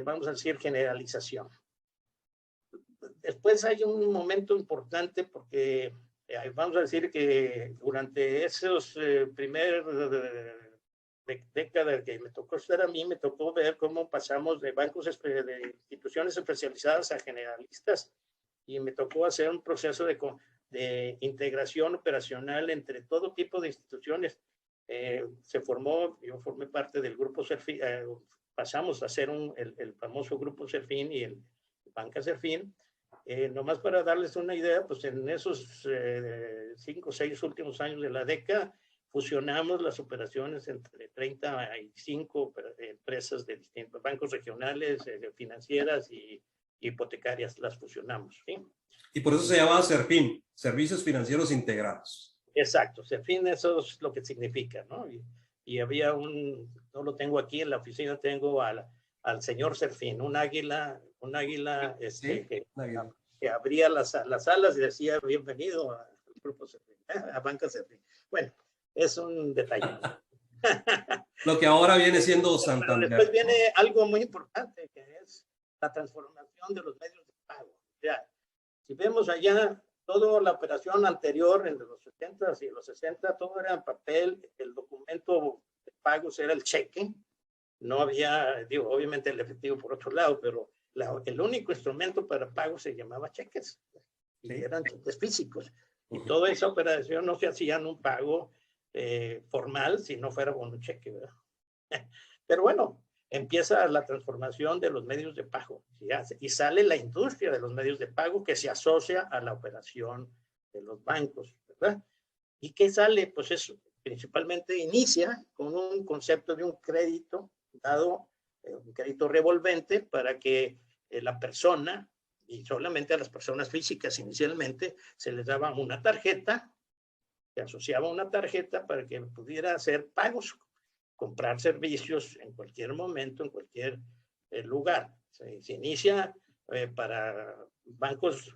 vamos a decir, generalización. Después hay un momento importante porque vamos a decir que durante esos primer década que me tocó estar a mí, me tocó ver cómo pasamos de bancos, de instituciones especializadas a generalistas, y me tocó hacer un proceso de integración operacional entre todo tipo de instituciones. Se formó, yo formé parte del grupo Serfín, pasamos a hacer el famoso grupo Serfín y el Banca Serfín. Nomás para darles una idea, pues en esos 5 o 6 últimos años de la década, fusionamos las operaciones entre 35 empresas de distintos bancos regionales, financieras y hipotecarias, las fusionamos, ¿sí? Y por eso se llamaba Serfín, Servicios Financieros Integrados. Exacto, Serfín, eso es lo que significa, ¿no? Y había no lo tengo aquí en la oficina, tengo al señor Serfín, un águila ¿Sí? que abría las alas y decía bienvenido al grupo Serfín, a Banca Serfín. Bueno, es un detalle. Lo que ahora viene siendo Santander. Pero después viene algo muy importante, que es la transformación de los medios de pago. O sea, si vemos allá, toda la operación anterior, en los 70 y los 60, todo era en papel. El documento de pagos era el cheque. No había, obviamente el efectivo por otro lado, pero el único instrumento para pago se llamaba cheques. Y eran cheques físicos. Y toda esa operación no se hacía en un pago formal si no fuera con un cheque, ¿verdad? Pero bueno, empieza la transformación de los medios de pago y sale la industria de los medios de pago que se asocia a la operación de los bancos, ¿verdad? ¿Y qué sale? Pues eso principalmente inicia con un concepto de un crédito dado, un crédito revolvente para que la persona, y solamente a las personas físicas inicialmente, se les daba una tarjeta, se asociaba una tarjeta para que pudiera hacer pagos, comprar servicios en cualquier momento, en cualquier lugar. Se inicia para bancos,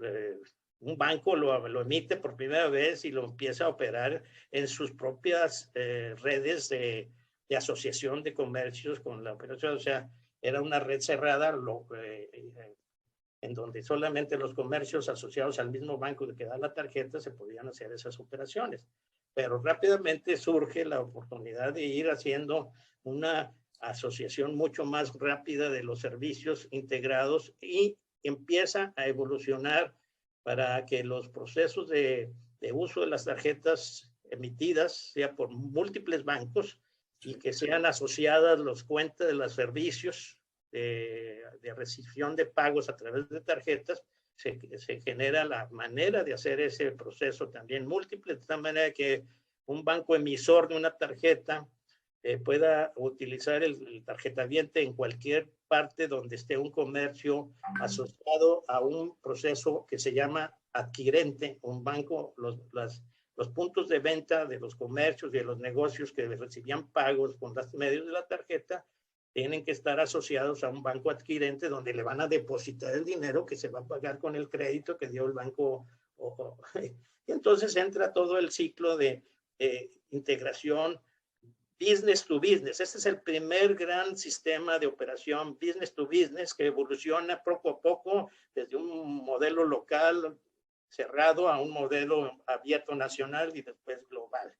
un banco lo emite por primera vez y lo empieza a operar en sus propias redes de asociación de comercios con la operación. O sea, era una red cerrada en donde solamente los comercios asociados al mismo banco que da la tarjeta se podían hacer esas operaciones. Pero rápidamente surge la oportunidad de ir haciendo una asociación mucho más rápida de los servicios integrados y empieza a evolucionar para que los procesos de uso de las tarjetas emitidas sea por múltiples bancos y que sean asociadas las cuentas de los servicios de recepción de pagos a través de tarjetas. Se genera la manera de hacer ese proceso también múltiple, de tal manera que un banco emisor de una tarjeta pueda utilizar el tarjetaviente en cualquier parte donde esté un comercio asociado a un proceso que se llama adquirente. Un banco, los puntos de venta de los comercios y de los negocios que recibían pagos con los medios de la tarjeta tienen que estar asociados a un banco adquirente donde le van a depositar el dinero que se va a pagar con el crédito que dio el banco. Y entonces entra todo el ciclo de integración business to business. Este es el primer gran sistema de operación business to business que evoluciona poco a poco desde un modelo local cerrado a un modelo abierto nacional y después global.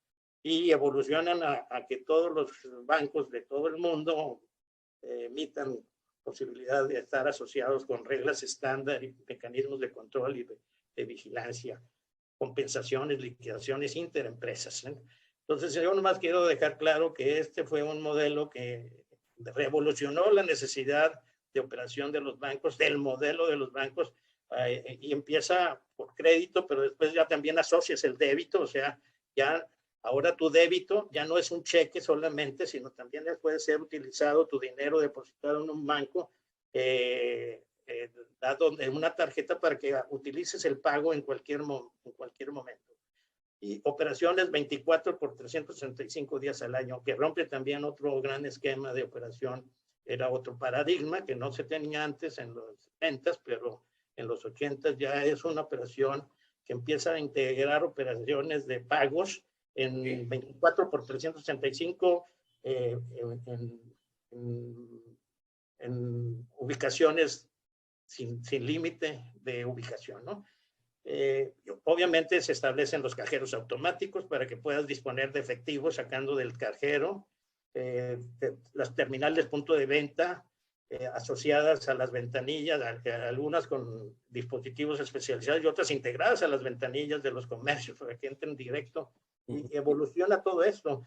Y evolucionan a que todos los bancos de todo el mundo emitan posibilidad de estar asociados con reglas estándar y mecanismos de control y de vigilancia, compensaciones, liquidaciones interempresas. Entonces, yo nomás quiero dejar claro que este fue un modelo que revolucionó la necesidad de operación de los bancos, del modelo de los bancos, y empieza por crédito, pero después ya también asocias el débito, o sea, ya ahora tu débito ya no es un cheque solamente, sino también puede ser utilizado tu dinero depositado en un banco, dado en una tarjeta para que utilices el pago en cualquier momento. Y operaciones 24 por 365 días al año, que rompe también otro gran esquema de operación. Era otro paradigma que no se tenía antes en los 70, pero en los 80 ya es una operación que empieza a integrar operaciones de pagos en 24 por 365 en ubicaciones sin límite de ubicación, ¿no? Obviamente se establecen los cajeros automáticos para que puedas disponer de efectivo sacando del cajero, las terminales punto de venta asociadas a las ventanillas, algunas con dispositivos especializados y otras integradas a las ventanillas de los comercios para que entren directo, y evoluciona todo esto.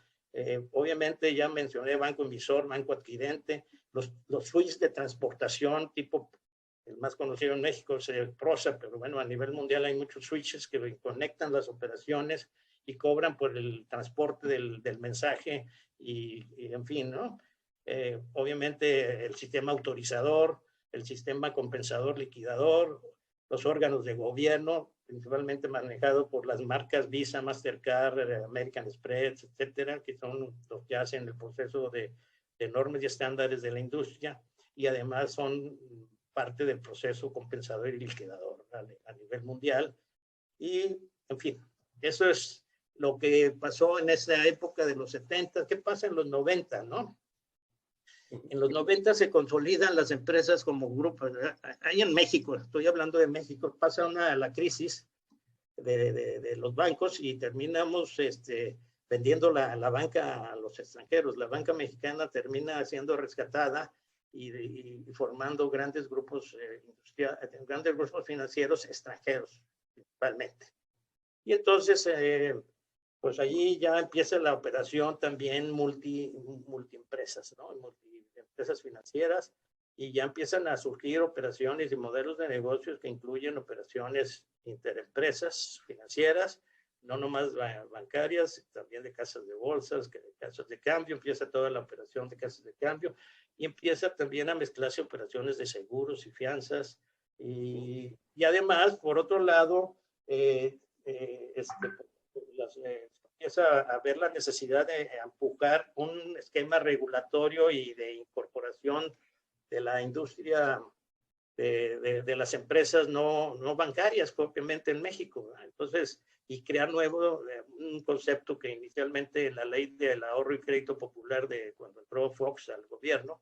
Obviamente ya mencioné banco emisor, banco adquirente, los switches de transportación tipo, el más conocido en México es el PROSA, pero bueno, a nivel mundial hay muchos switches que conectan las operaciones y cobran por el transporte del mensaje y en fin, ¿no? Obviamente el sistema autorizador, el sistema compensador liquidador, los órganos de gobierno, principalmente manejado por las marcas Visa, Mastercard, American Express, etcétera, que son los que hacen el proceso de normas y estándares de la industria, y además son parte del proceso compensador y liquidador a nivel mundial. Y, en fin, eso es lo que pasó en esa época de los 70. ¿Qué pasa en los 90, no? En los 90 se consolidan las empresas como grupos. Ahí en México, estoy hablando de México, pasa la crisis de los bancos y terminamos vendiendo la banca a los extranjeros. La banca mexicana termina siendo rescatada y formando grandes grupos grandes grupos financieros extranjeros, principalmente. Y entonces, pues allí ya empieza la operación también multiempresas, ¿no? Multiempresas financieras, y ya empiezan a surgir operaciones y modelos de negocios que incluyen operaciones interempresas financieras, no nomás bancarias, también de casas de bolsas, casas de cambio, empieza toda la operación de casas de cambio, y empieza también a mezclarse operaciones de seguros y fianzas, y además, por otro lado, empieza a haber la necesidad de empujar un esquema regulatorio y de incorporación de la industria de las empresas no bancarias propiamente en México, ¿no? Entonces, y crear un concepto que inicialmente la ley del ahorro y crédito popular de cuando entró Fox al gobierno,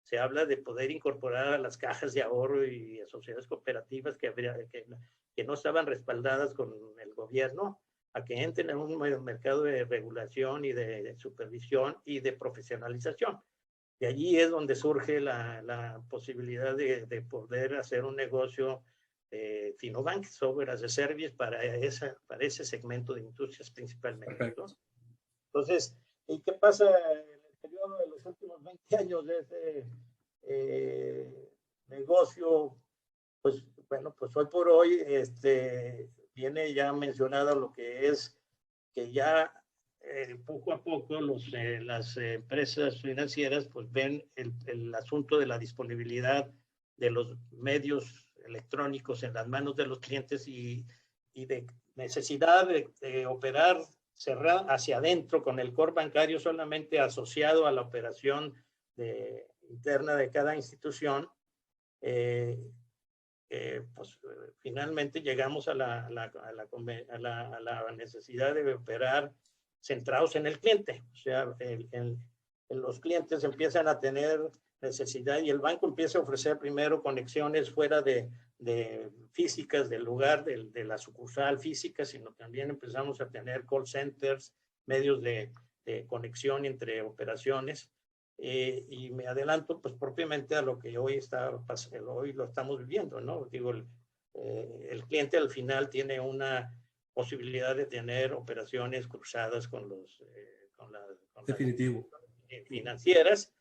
se habla de poder incorporar a las cajas de ahorro y a sociedades cooperativas que no estaban respaldadas con el gobierno, a que entren en un mercado de regulación y de supervisión y de profesionalización. De allí es donde surge la posibilidad de poder hacer un negocio Finobank, Software as a Service, para ese segmento de industrias principalmente, ¿no? Entonces, ¿y qué pasa en el periodo de los últimos 20 años de ese negocio? Pues bueno, pues hoy por hoy viene ya mencionado lo que es que ya poco a poco las empresas financieras pues ven el asunto de la disponibilidad de los medios electrónicos en las manos de los clientes y de necesidad de operar cerrar hacia adentro con el core bancario solamente asociado a la operación interna de cada institución, pues finalmente llegamos a la necesidad de operar centrados en el cliente. O sea, los clientes empiezan a tener necesidad y el banco empieza a ofrecer primero conexiones fuera de físicas del lugar, de la sucursal física, sino también empezamos a tener call centers, medios de conexión entre operaciones. Y me adelanto pues propiamente a lo que hoy lo estamos viviendo, ¿no? Digo, el cliente al final tiene una posibilidad de tener operaciones cruzadas con Definitivo. las financieras.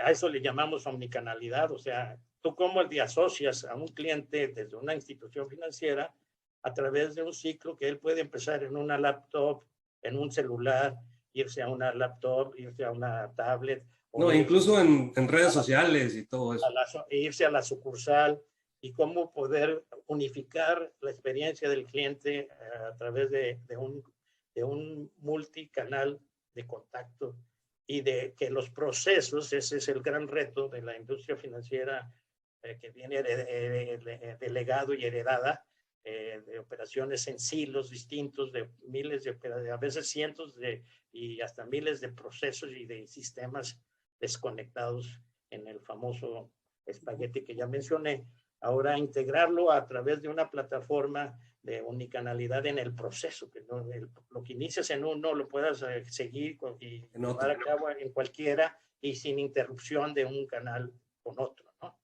A eso le llamamos omnicanalidad, o sea, tú cómo te asocias a un cliente desde una institución financiera a través de un ciclo que él puede empezar en una laptop, en un celular, irse a una laptop, irse a una tablet. No, incluso en redes sociales y todo eso. Irse a la sucursal y cómo poder unificar la experiencia del cliente a través de un multicanal de contacto y de que los procesos, ese es el gran reto de la industria financiera que viene delegado y heredada, de operaciones en silos distintos, de miles a veces cientos y hasta miles de procesos y de sistemas desconectados en el famoso espagueti que ya mencioné. Ahora integrarlo a través de una plataforma de unicanalidad en el proceso, que lo que inicias en uno lo puedas seguir y llevar a cabo en cualquiera y sin interrupción de un canal con otro, ¿no?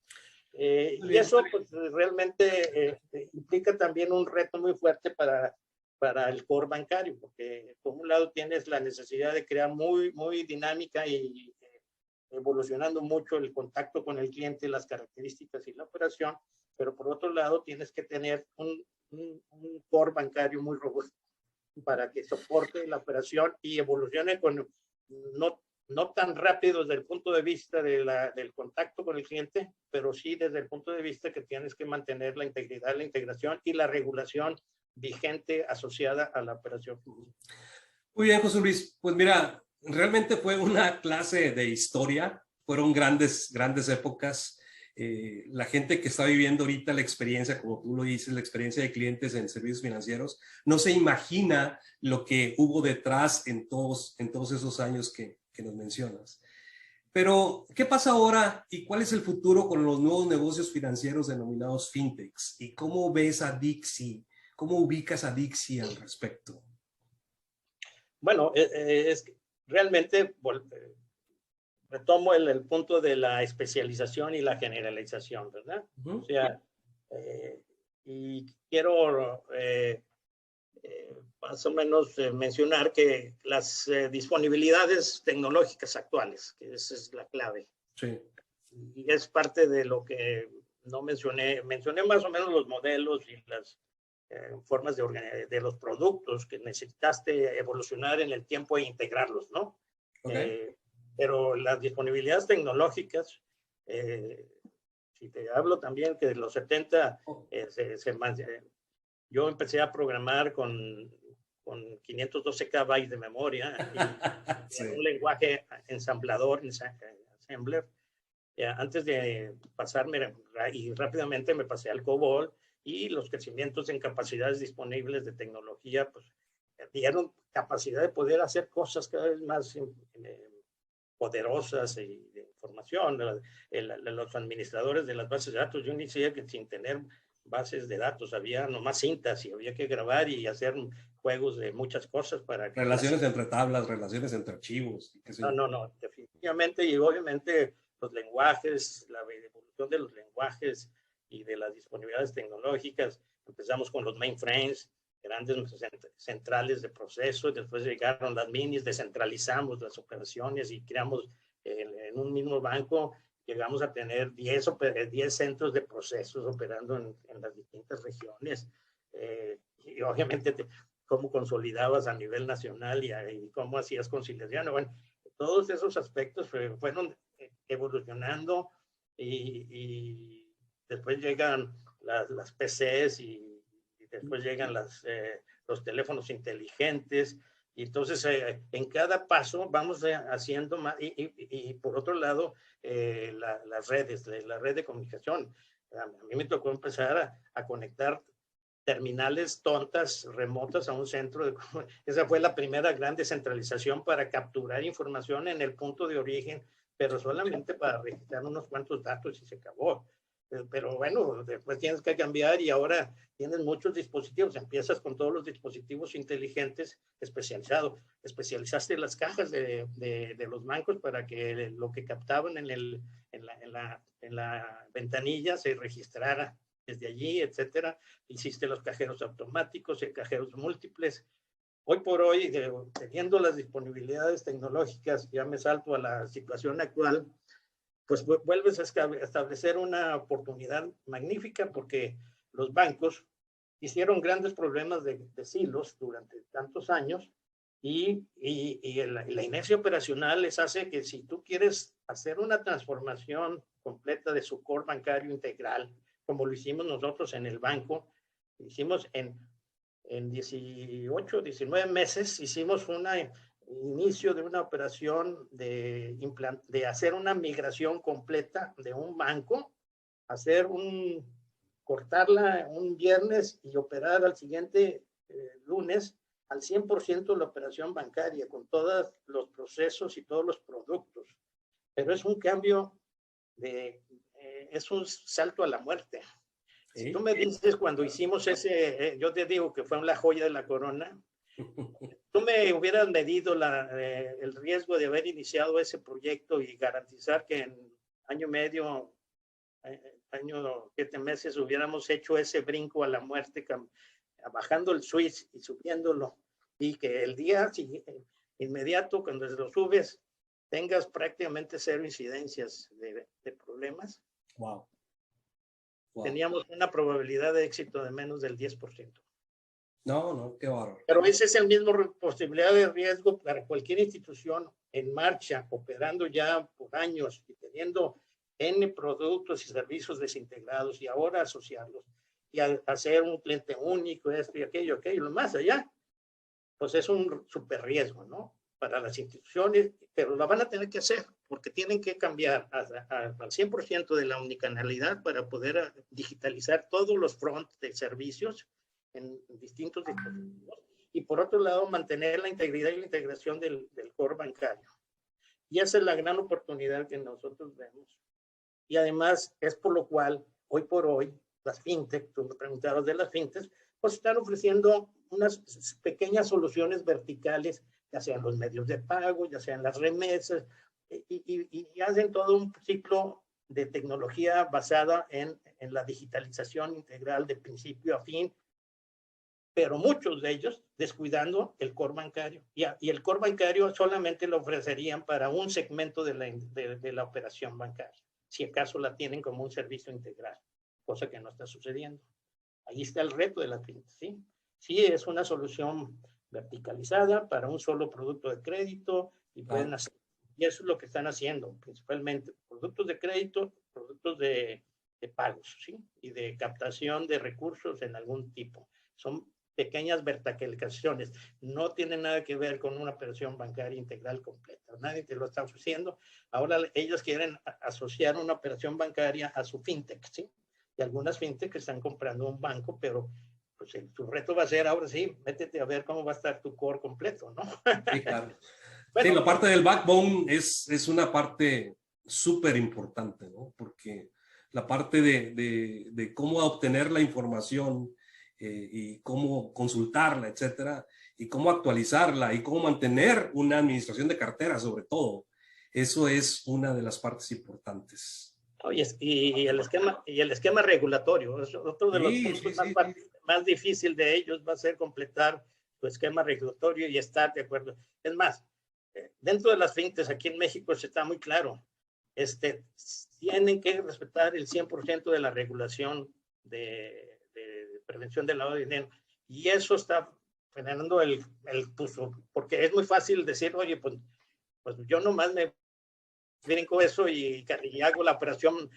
Y eso pues, realmente implica también un reto muy fuerte para el core bancario, porque por un lado tienes la necesidad de crear muy dinámica y evolucionando mucho el contacto con el cliente, las características y la operación, pero por otro lado tienes que tener un core bancario muy robusto para que soporte la operación y evolucione con no tan rápido desde el punto de vista del contacto con el cliente, pero sí desde el punto de vista que tienes que mantener la integridad, la integración y la regulación vigente asociada a la operación. Muy bien, José Luis. Pues mira, realmente fue una clase de historia, fueron grandes épocas. La gente que está viviendo ahorita la experiencia, como tú lo dices, la experiencia de clientes en servicios financieros, no se imagina lo que hubo detrás en todos esos años que nos mencionas. Pero, ¿qué pasa ahora y cuál es el futuro con los nuevos negocios financieros denominados fintechs? ¿Y cómo ves a Dixie? ¿Cómo ubicas a Dixie al respecto? Bueno, realmente retomo el punto de la especialización y la generalización, ¿verdad? O sea, y quiero más o menos mencionar que las disponibilidades tecnológicas actuales, que esa es la clave. Sí. Y es parte de lo que no mencioné más o menos los modelos y las formas de los productos que necesitaste evolucionar en el tiempo e integrarlos, ¿no? Okay. Pero las disponibilidades tecnológicas, si te hablo también que de los 70 yo empecé a programar con 512 KB de memoria y sí. Un lenguaje ensamblador, assembler. Antes de pasarme y rápidamente me pasé al COBOL y los crecimientos en capacidades disponibles de tecnología pues dieron capacidad de poder hacer cosas cada vez más poderosas y de información. Los administradores de las bases de datos, yo inicié que sin tener bases de datos, había nomás cintas y había que grabar y hacer juegos de muchas cosas para... Relaciones entre tablas, relaciones entre archivos. No, definitivamente y obviamente los lenguajes, la evolución de los lenguajes y de las disponibilidades tecnológicas. Empezamos con los mainframes, grandes centrales de proceso, después llegaron las minis, descentralizamos las operaciones y creamos en un mismo banco, llegamos a tener 10 centros de procesos operando en las distintas regiones. Y obviamente cómo consolidabas a nivel nacional y cómo hacías conciliación. Bueno, todos esos aspectos fueron evolucionando y después llegan las PCs y después llegan los teléfonos inteligentes, y entonces en cada paso vamos haciendo más, y por otro lado, las redes, la red de comunicación. A mí me tocó empezar a conectar terminales tontas, remotas a un centro. Esa fue la primera gran descentralización para capturar información en el punto de origen, pero solamente para registrar unos cuantos datos y se acabó. Pero bueno, después tienes que cambiar y ahora tienes muchos dispositivos. Empiezas con todos los dispositivos inteligentes especializados. Especializaste las cajas de los bancos para que lo que captaban en la ventanilla se registrara desde allí, etcétera. Hiciste los cajeros automáticos y cajeros múltiples. Hoy por hoy, teniendo las disponibilidades tecnológicas, ya me salto a la situación actual, pues vuelves a establecer una oportunidad magnífica, porque los bancos hicieron grandes problemas de silos durante tantos años, y la inercia operacional les hace que si tú quieres hacer una transformación completa de su core bancario integral, como lo hicimos nosotros en el banco, hicimos en 18, 19 meses, hicimos un inicio de una operación de hacer una migración completa de un banco, cortarla un viernes y operar al siguiente lunes al 100% la operación bancaria, con todos los procesos y todos los productos. Pero es un cambio es un salto a la muerte. Si tú me dices cuando hicimos yo te digo que fue la joya de la corona, tú me hubieras medido el riesgo de haber iniciado ese proyecto y garantizar que en año y medio, año 7 meses, hubiéramos hecho ese brinco a la muerte, bajando el switch y subiéndolo, y que el día inmediato, cuando lo subes, tengas prácticamente 0 incidencias de problemas. Wow. Teníamos una probabilidad de éxito de menos del 10%. No, qué bárbaro. Pero ese es el mismo posibilidad de riesgo para cualquier institución en marcha, operando ya por años y teniendo N productos y servicios desintegrados, y ahora asociarlos y hacer un cliente único, esto y aquello, lo más allá. Pues es un super riesgo, ¿no? Para las instituciones, pero lo van a tener que hacer, porque tienen que cambiar al 100% de la unicanalidad para poder digitalizar todos los front de servicios en distintos dispositivos, y por otro lado mantener la integridad y la integración del core bancario. Y esa es la gran oportunidad que nosotros vemos. Y además es por lo cual hoy por hoy las fintech, tú me preguntabas de las fintechs, pues están ofreciendo unas pequeñas soluciones verticales, ya sean los medios de pago, ya sean las remesas, y hacen todo un ciclo de tecnología basada en la digitalización integral de principio a fin, pero muchos de ellos descuidando el core bancario. Y el core bancario solamente lo ofrecerían para un segmento de la operación bancaria, si acaso la tienen como un servicio integral, cosa que no está sucediendo. Ahí está el reto de la fintech, ¿sí? Sí, es una solución verticalizada para un solo producto de crédito, y pueden hacer, y eso es lo que están haciendo, principalmente productos de crédito, productos de pagos, ¿sí? Y de captación de recursos en algún tipo. Son pequeñas verticalizaciones, no tienen nada que ver con una operación bancaria integral completa. Nadie te lo está ofreciendo. Ahora ellos quieren asociar una operación bancaria a su fintech, ¿sí? Y algunas fintech están comprando un banco, pero pues tu reto va a ser, ahora sí, métete a ver cómo va a estar tu core completo, ¿no? Sí, claro. Bueno, sí, la parte del backbone es una parte súper importante, ¿no? Porque la parte de cómo obtener la información y cómo consultarla, etcétera, y cómo actualizarla y cómo mantener una administración de cartera, sobre todo, eso es una de las partes importantes. Oye, y el esquema regulatorio, es otro de los puntos más difícil de ellos, va a ser completar tu esquema regulatorio y estar de acuerdo. Es más, dentro de las fintechs aquí en México está muy claro, tienen que respetar el 100% de la regulación de prevención del lavado de dinero, y eso está generando porque es muy fácil decir, oye, pues yo nomás me brinco eso y hago la operación,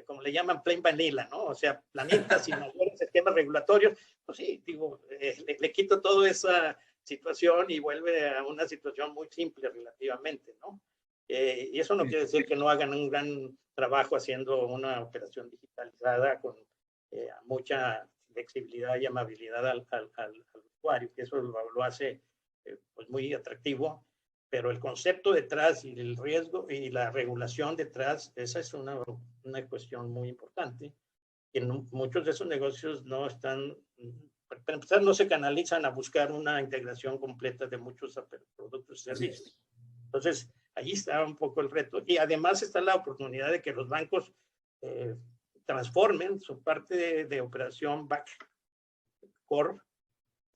como le llaman, plain vanilla, ¿no? O sea, planita sin mayores esquemas regulatorios. Pues sí, digo, le quito toda esa situación y vuelve a una situación muy simple relativamente, ¿no? Y eso no quiere decir que no hagan un gran trabajo haciendo una operación digitalizada con mucha flexibilidad y amabilidad al usuario, que eso lo hace pues muy atractivo, pero el concepto detrás y el riesgo y la regulación detrás, esa es una cuestión muy importante, que muchos de esos negocios no están, para empezar, no se canalizan a buscar una integración completa de muchos productos y servicios. Entonces, ahí está un poco el reto. Y además está la oportunidad de que los bancos transformen su parte de operación back core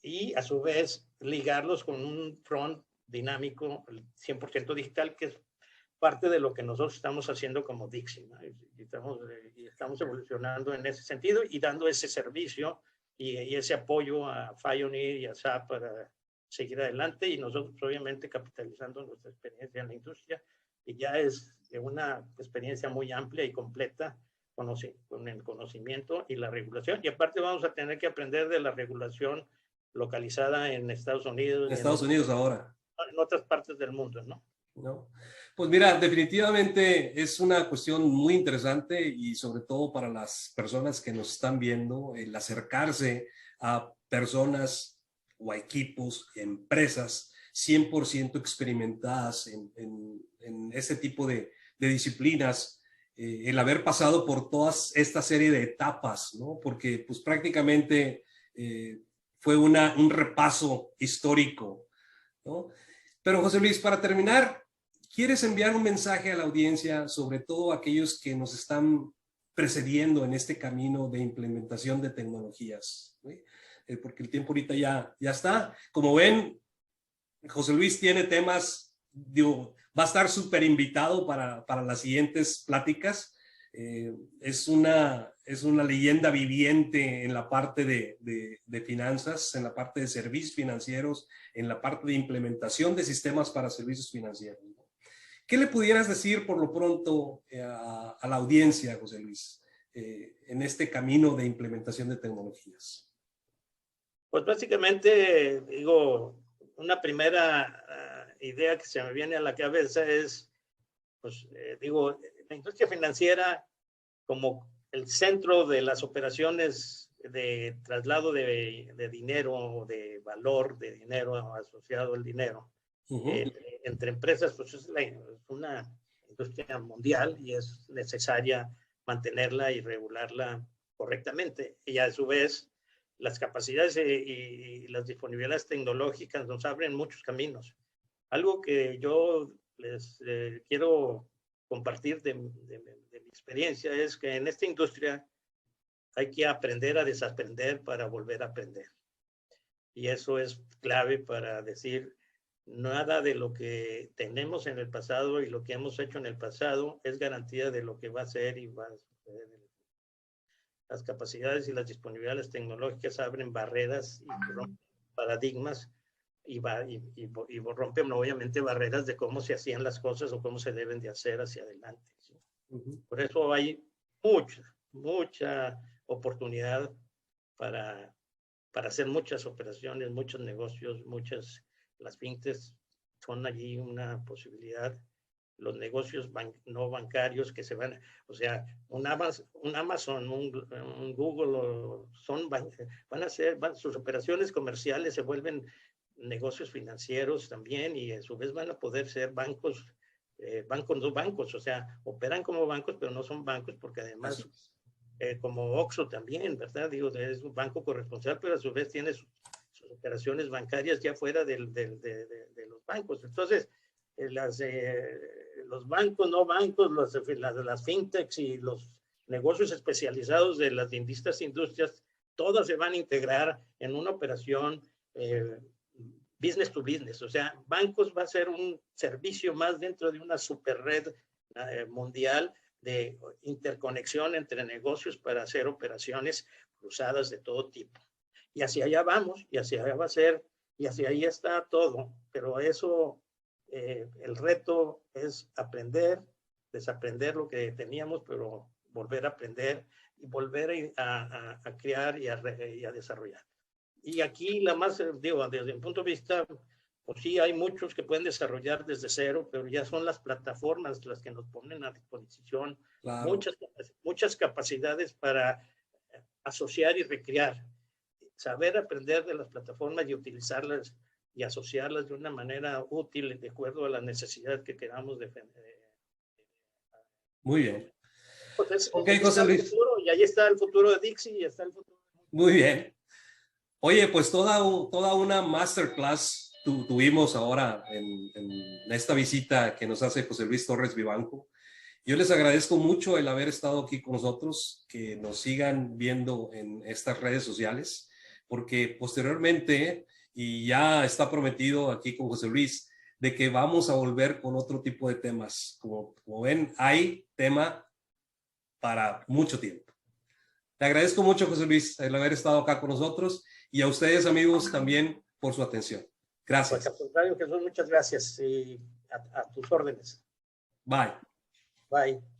y a su vez ligarlos con un front dinámico 100% digital, que es parte de lo que nosotros estamos haciendo como Dixie, ¿no? Y estamos evolucionando en ese sentido y dando ese servicio y ese apoyo a Fioneer y a SAP para seguir adelante, y nosotros obviamente capitalizando nuestra experiencia en la industria, y ya es de una experiencia muy amplia y completa con el conocimiento y la regulación, y aparte vamos a tener que aprender de la regulación localizada en Estados Unidos. En Estados Unidos ahora. En otras partes del mundo, ¿no? ¿No? Pues mira, definitivamente es una cuestión muy interesante, y sobre todo para las personas que nos están viendo, el acercarse a personas o a equipos, empresas 100% experimentadas en este tipo de disciplinas, el haber pasado por toda esta serie de etapas, ¿no? Porque pues prácticamente fue un repaso histórico, ¿no? Pero José Luis, para terminar, ¿quieres enviar un mensaje a la audiencia, sobre todo a aquellos que nos están precediendo en este camino de implementación de tecnologías? ¿Sí? Porque el tiempo ahorita ya está. Como ven, José Luis tiene temas, digo, va a estar súper invitado para las siguientes pláticas. Es una leyenda viviente en la parte de finanzas, en la parte de servicios financieros, en la parte de implementación de sistemas para servicios financieros. ¿Qué le pudieras decir por lo pronto a la audiencia, José Luis, en este camino de implementación de tecnologías? Pues básicamente, digo, una primera idea que se me viene a la cabeza es, pues, digo, la industria financiera como el centro de las operaciones de traslado de dinero o de valor de dinero asociado al dinero entre empresas, pues es una industria mundial y es necesaria mantenerla y regularla correctamente. Y a su vez, las capacidades y las disponibilidades tecnológicas nos abren muchos caminos. Algo que yo les quiero compartir de mi experiencia es que en esta industria hay que aprender a desaprender para volver a aprender. Y eso es clave para decir, nada de lo que tenemos en el pasado y lo que hemos hecho en el pasado es garantía de lo que va a ser y va a suceder. Las capacidades y las disponibilidades tecnológicas abren barreras y rompen paradigmas y rompen obviamente barreras de cómo se hacían las cosas o cómo se deben de hacer hacia adelante, ¿sí? Por eso hay mucha oportunidad para hacer muchas operaciones, muchos negocios, las fintechs son allí una posibilidad. Los negocios no bancarios que se van, o sea, un Amazon, un Google, van a ser, sus operaciones comerciales se vuelven negocios financieros también, y a su vez van a poder ser bancos, no bancos, o sea, operan como bancos, pero no son bancos, porque además, como Oxxo también, ¿verdad? Digo, es un banco corresponsal, pero a su vez tiene sus operaciones bancarias ya fuera de los bancos. Entonces, los bancos, no bancos, las fintechs y los negocios especializados de las distintas industrias, todas se van a integrar en una operación business to business. O sea, bancos va a ser un servicio más dentro de una super red mundial de interconexión entre negocios para hacer operaciones cruzadas de todo tipo. Y hacia allá vamos, y hacia allá va a ser, y hacia ahí está todo. Pero eso, el reto es aprender desaprender lo que teníamos, pero volver a aprender y volver a crear y a desarrollar. Y aquí la más, digo, desde mi punto de vista, pues sí, hay muchos que pueden desarrollar desde cero, pero ya son las plataformas las que nos ponen a disposición claro. muchas capacidades para asociar y recrear. Saber aprender de las plataformas y utilizarlas y asociarlas de una manera útil de acuerdo a la necesidad que queramos defender. Muy bien. Pues Ok, ahí José está el Luis. futuro, y ahí está el futuro de Dixie y está el futuro. Muy bien. Oye, pues toda una masterclass tuvimos ahora en esta visita que nos hace José Luis Torres Vivanco. Yo les agradezco mucho el haber estado aquí con nosotros, que nos sigan viendo en estas redes sociales, porque posteriormente, y ya está prometido aquí con José Luis, de que vamos a volver con otro tipo de temas. Como ven, hay tema para mucho tiempo. Te agradezco mucho, José Luis, el haber estado acá con nosotros, y a ustedes, amigos, también por su atención. Gracias. Al contrario, Jesús, muchas gracias y a tus órdenes. Bye. Bye.